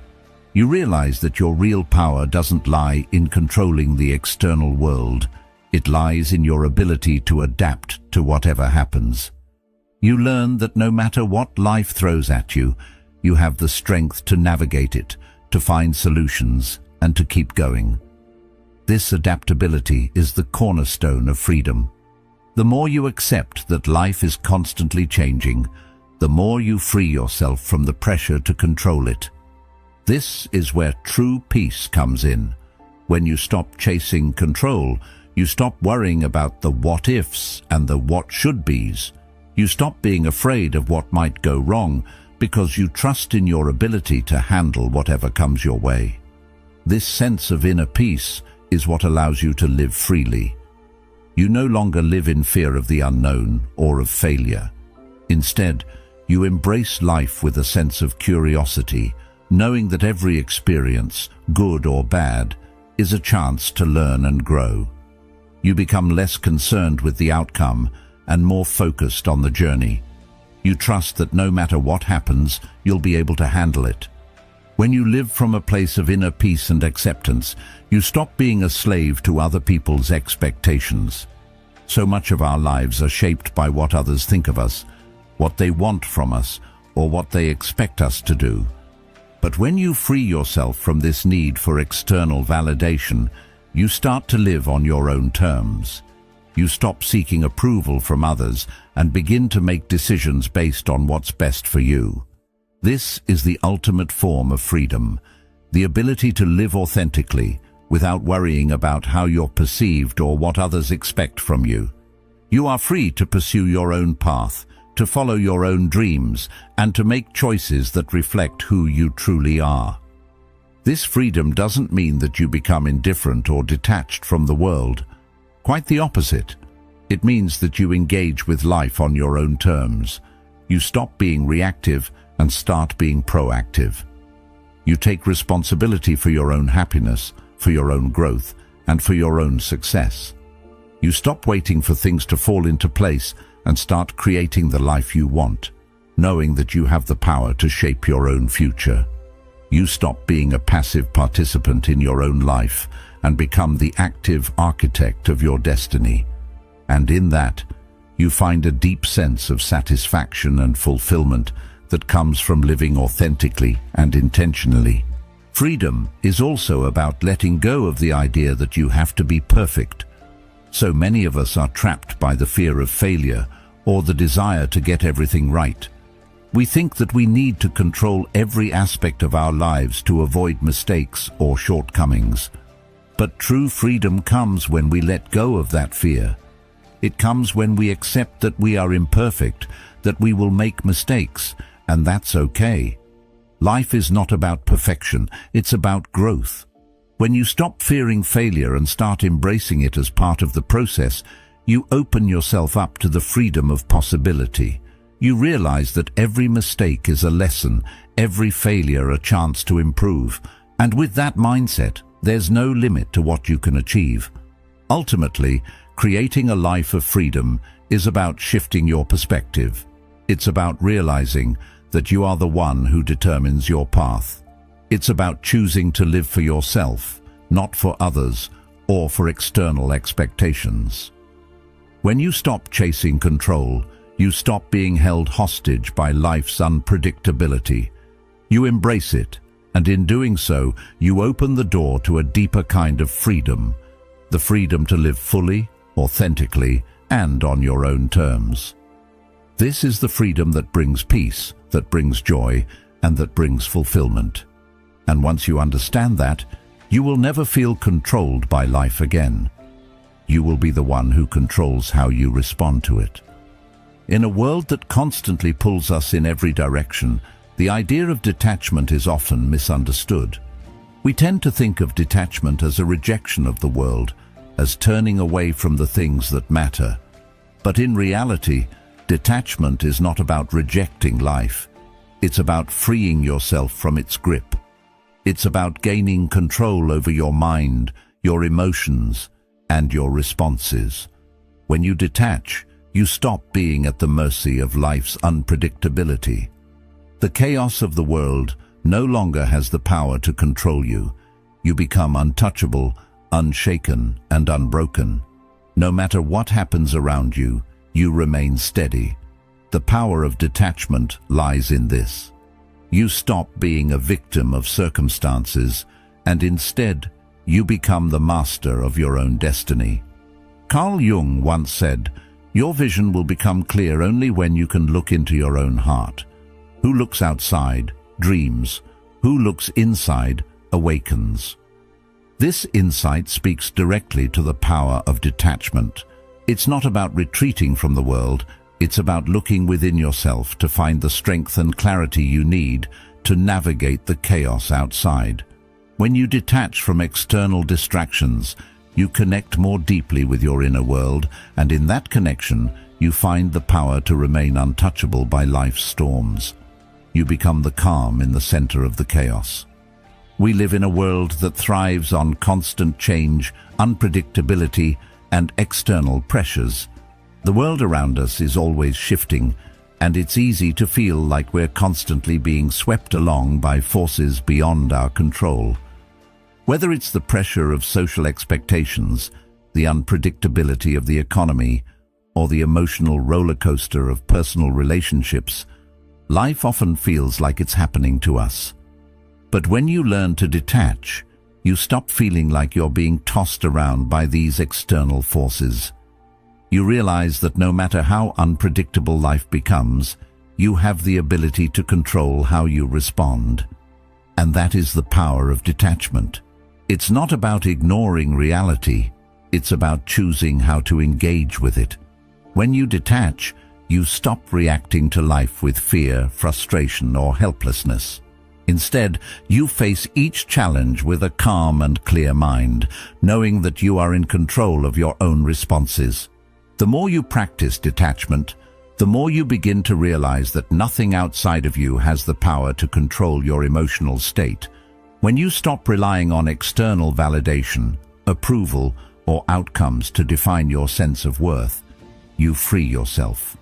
You realize that your real power doesn't lie in controlling the external world. It lies in your ability to adapt to whatever happens. You learn that no matter what life throws at you, you have the strength to navigate it, to find solutions, and to keep going. This adaptability is the cornerstone of freedom. The more you accept that life is constantly changing, the more you free yourself from the pressure to control it. This is where true peace comes in. When you stop chasing control, you stop worrying about the what-ifs and the what-should-bes. You stop being afraid of what might go wrong because you trust in your ability to handle whatever comes your way. This sense of inner peace is what allows you to live freely. You no longer live in fear of the unknown or of failure. Instead, you embrace life with a sense of curiosity, knowing that every experience, good or bad, is a chance to learn and grow. You become less concerned with the outcome and more focused on the journey. You trust that no matter what happens, you'll be able to handle it. When you live from a place of inner peace and acceptance, you stop being a slave to other people's expectations. So much of our lives are shaped by what others think of us, what they want from us, or what they expect us to do. But when you free yourself from this need for external validation, you start to live on your own terms. You stop seeking approval from others and begin to make decisions based on what's best for you. This is the ultimate form of freedom, the ability to live authentically without worrying about how you're perceived or what others expect from you. You are free to pursue your own path, to follow your own dreams, and to make choices that reflect who you truly are. This freedom doesn't mean that you become indifferent or detached from the world. Quite the opposite. It means that you engage with life on your own terms. You stop being reactive and start being proactive. You take responsibility for your own happiness, for your own growth, and for your own success. You stop waiting for things to fall into place and start creating the life you want, knowing that you have the power to shape your own future. You stop being a passive participant in your own life and become the active architect of your destiny. And in that, you find a deep sense of satisfaction and fulfillment that comes from living authentically and intentionally. Freedom is also about letting go of the idea that you have to be perfect. So many of us are trapped by the fear of failure or the desire to get everything right. We think that we need to control every aspect of our lives to avoid mistakes or shortcomings. But true freedom comes when we let go of that fear. It comes when we accept that we are imperfect, that we will make mistakes, and that's okay. Life is not about perfection, it's about growth. When you stop fearing failure and start embracing it as part of the process, you open yourself up to the freedom of possibility. You realize that every mistake is a lesson, every failure a chance to improve, and with that mindset, there's no limit to what you can achieve. Ultimately, creating a life of freedom is about shifting your perspective. It's about realizing that you are the one who determines your path. It's about choosing to live for yourself, not for others or for external expectations. When you stop chasing control, you stop being held hostage by life's unpredictability. You embrace it, and in doing so, you open the door to a deeper kind of freedom, the freedom to live fully, authentically, and on your own terms. This is the freedom that brings peace, that brings joy, and that brings fulfillment. And once you understand that, you will never feel controlled by life again. You will be the one who controls how you respond to it. In a world that constantly pulls us in every direction, the idea of detachment is often misunderstood. We tend to think of detachment as a rejection of the world, as turning away from the things that matter. But in reality, detachment is not about rejecting life. It's about freeing yourself from its grip. It's about gaining control over your mind, your emotions, and your responses. When you detach, you stop being at the mercy of life's unpredictability. The chaos of the world no longer has the power to control you. You become untouchable, unshaken, and unbroken. No matter what happens around you, you remain steady. The power of detachment lies in this. You stop being a victim of circumstances, and instead, you become the master of your own destiny. Carl Jung once said, "Your vision will become clear only when you can look into your own heart. Who looks outside, dreams. Who looks inside, awakens." This insight speaks directly to the power of detachment. It's not about retreating from the world, it's about looking within yourself to find the strength and clarity you need to navigate the chaos outside. When you detach from external distractions, you connect more deeply with your inner world, and in that connection, you find the power to remain untouchable by life's storms. You become the calm in the center of the chaos. We live in a world that thrives on constant change, unpredictability, and external pressures. The world around us is always shifting, and it's easy to feel like we're constantly being swept along by forces beyond our control. Whether it's the pressure of social expectations, the unpredictability of the economy, or the emotional roller coaster of personal relationships, life often feels like it's happening to us. But when you learn to detach, you stop feeling like you're being tossed around by these external forces. You realize that no matter how unpredictable life becomes, you have the ability to control how you respond. And that is the power of detachment. It's not about ignoring reality, it's about choosing how to engage with it. When you detach, you stop reacting to life with fear, frustration, or helplessness. Instead, you face each challenge with a calm and clear mind, knowing that you are in control of your own responses. The more you practice detachment, the more you begin to realize that nothing outside of you has the power to control your emotional state. When you stop relying on external validation, approval, or outcomes to define your sense of worth, you free yourself.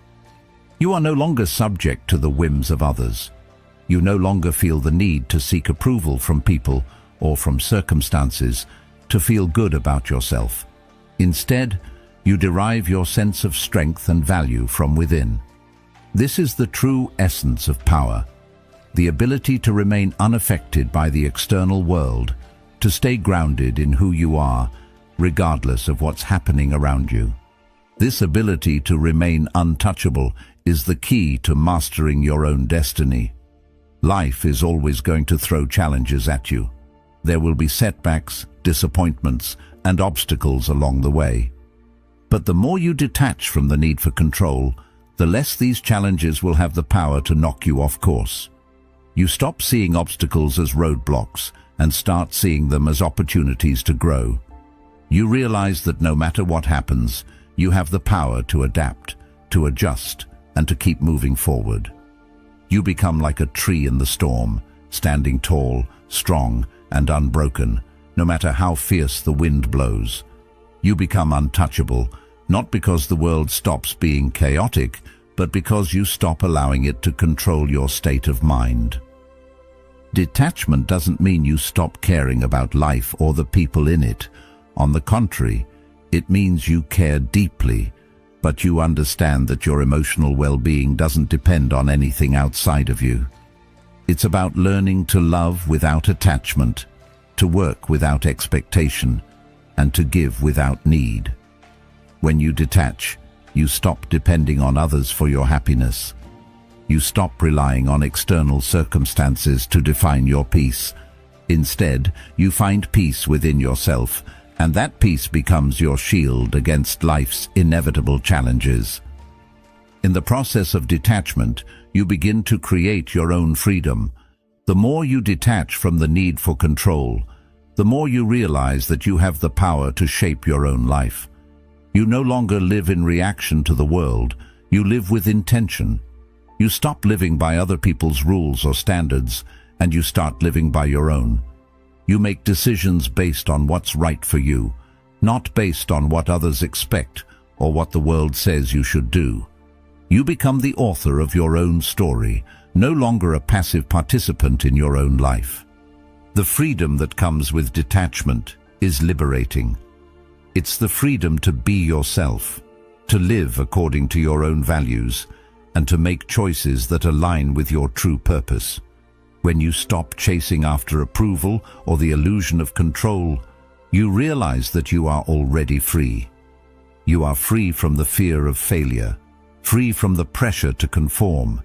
You are no longer subject to the whims of others. You no longer feel the need to seek approval from people or from circumstances to feel good about yourself. Instead, you derive your sense of strength and value from within. This is the true essence of power, the ability to remain unaffected by the external world, to stay grounded in who you are, regardless of what's happening around you. This ability to remain untouchable is the key to mastering your own destiny. Life is always going to throw challenges at you. There will be setbacks, disappointments, and obstacles along the way. But the more you detach from the need for control, the less these challenges will have the power to knock you off course. You stop seeing obstacles as roadblocks and start seeing them as opportunities to grow. You realize that no matter what happens, you have the power to adapt, to adjust, and to keep moving forward. You become like a tree in the storm, standing tall, strong, and unbroken, no matter how fierce the wind blows. You become untouchable, not because the world stops being chaotic, but because you stop allowing it to control your state of mind. Detachment doesn't mean you stop caring about life or the people in it. On the contrary, it means you care deeply, but you understand that your emotional well-being doesn't depend on anything outside of you. It's about learning to love without attachment, to work without expectation, and to give without need. When you detach, you stop depending on others for your happiness. You stop relying on external circumstances to define your peace. Instead, you find peace within yourself, and that peace becomes your shield against life's inevitable challenges. In the process of detachment, you begin to create your own freedom. The more you detach from the need for control, the more you realize that you have the power to shape your own life. You no longer live in reaction to the world, you live with intention. You stop living by other people's rules or standards, and you start living by your own. You make decisions based on what's right for you, not based on what others expect or what the world says you should do. You become the author of your own story, no longer a passive participant in your own life. The freedom that comes with detachment is liberating. It's the freedom to be yourself, to live according to your own values, and to make choices that align with your true purpose. When you stop chasing after approval or the illusion of control, you realize that you are already free. You are free from the fear of failure, free from the pressure to conform,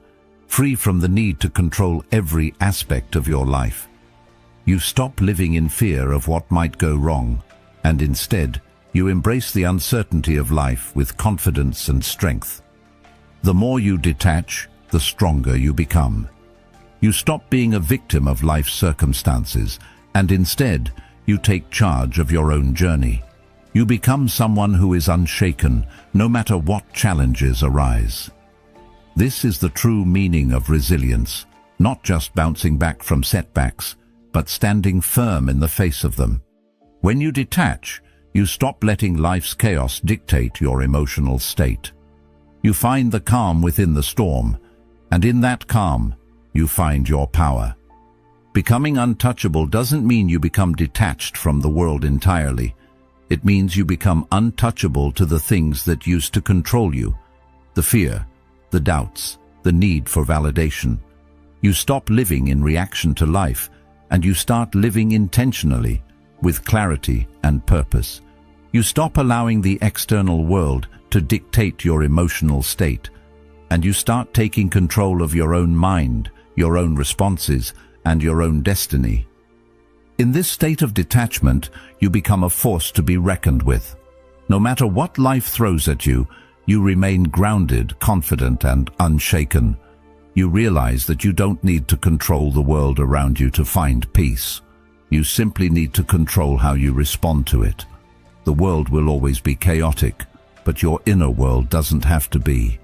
free from the need to control every aspect of your life. You stop living in fear of what might go wrong, and instead, you embrace the uncertainty of life with confidence and strength. The more you detach, the stronger you become. You stop being a victim of life's circumstances, and instead, you take charge of your own journey. You become someone who is unshaken, no matter what challenges arise. This is the true meaning of resilience, not just bouncing back from setbacks, but standing firm in the face of them. When you detach, you stop letting life's chaos dictate your emotional state. You find the calm within the storm, and in that calm, you find your power. Becoming untouchable doesn't mean you become detached from the world entirely. It means you become untouchable to the things that used to control you. The fear, the doubts, the need for validation. You stop living in reaction to life, and you start living intentionally, with clarity and purpose. You stop allowing the external world to dictate your emotional state, and you start taking control of your own mind, your own responses, and your own destiny. In this state of detachment, you become a force to be reckoned with. No matter what life throws at you, you remain grounded, confident, and unshaken. You realize that you don't need to control the world around you to find peace. You simply need to control how you respond to it. The world will always be chaotic, but your inner world doesn't have to be.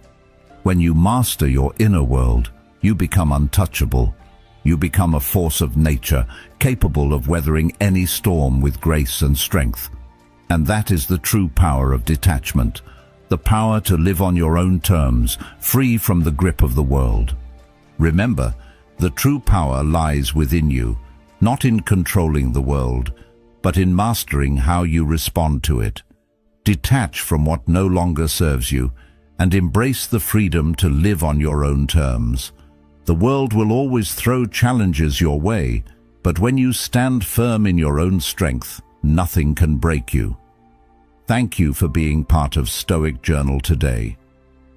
When you master your inner world, you become untouchable. You become a force of nature, capable of weathering any storm with grace and strength. And that is the true power of detachment, the power to live on your own terms, free from the grip of the world. Remember, the true power lies within you, not in controlling the world, but in mastering how you respond to it. Detach from what no longer serves you, and embrace the freedom to live on your own terms. The world will always throw challenges your way, but when you stand firm in your own strength, nothing can break you. Thank you for being part of Stoic Journal today.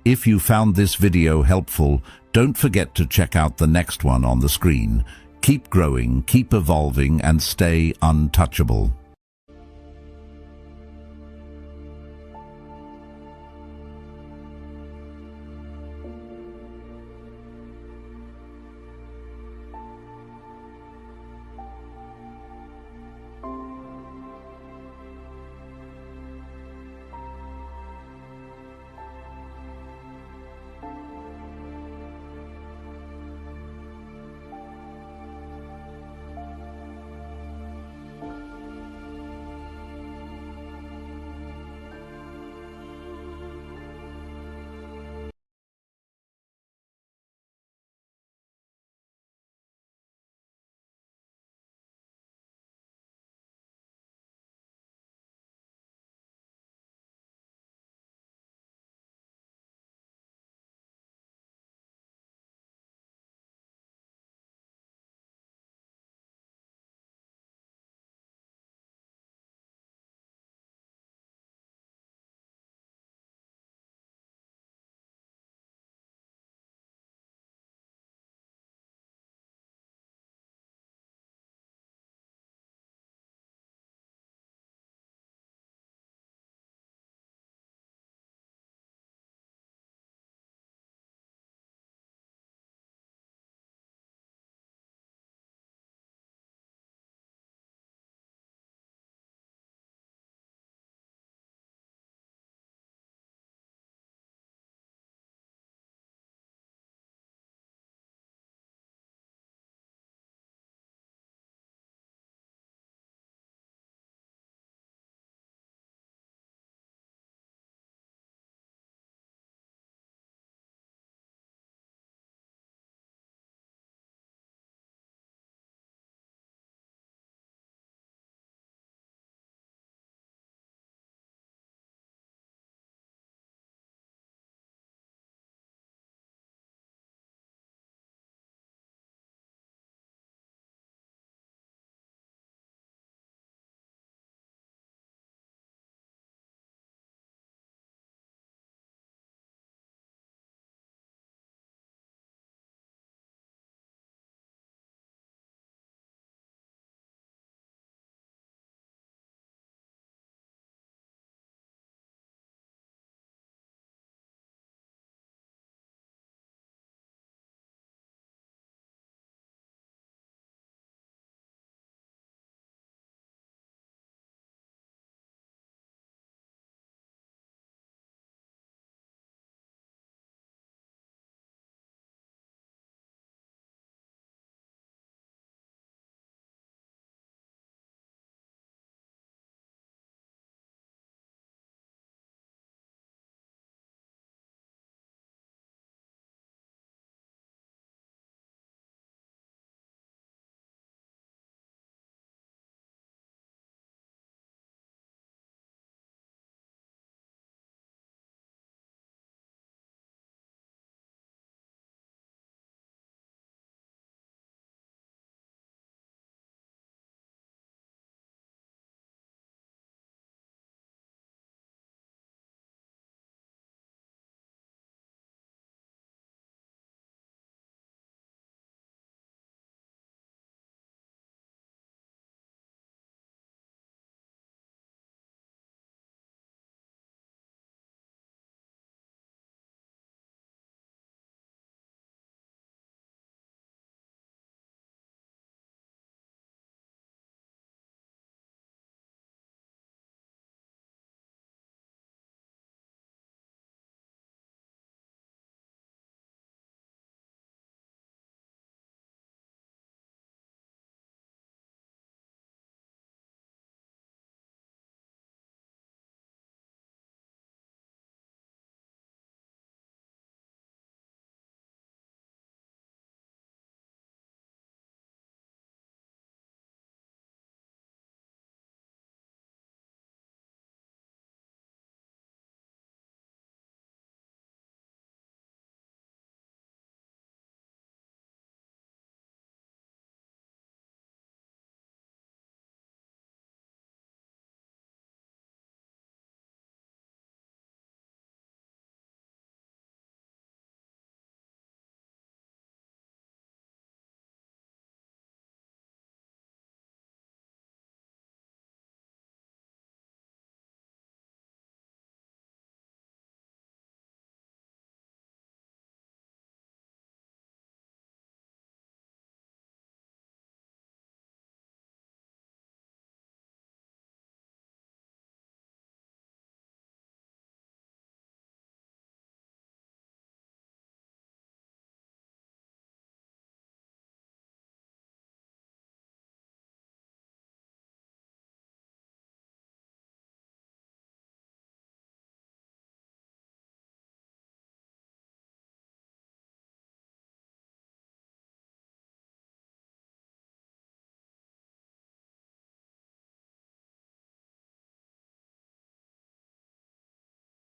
If you found this video helpful, don't forget to check out the next one on the screen. Keep growing, keep evolving, and stay untouchable.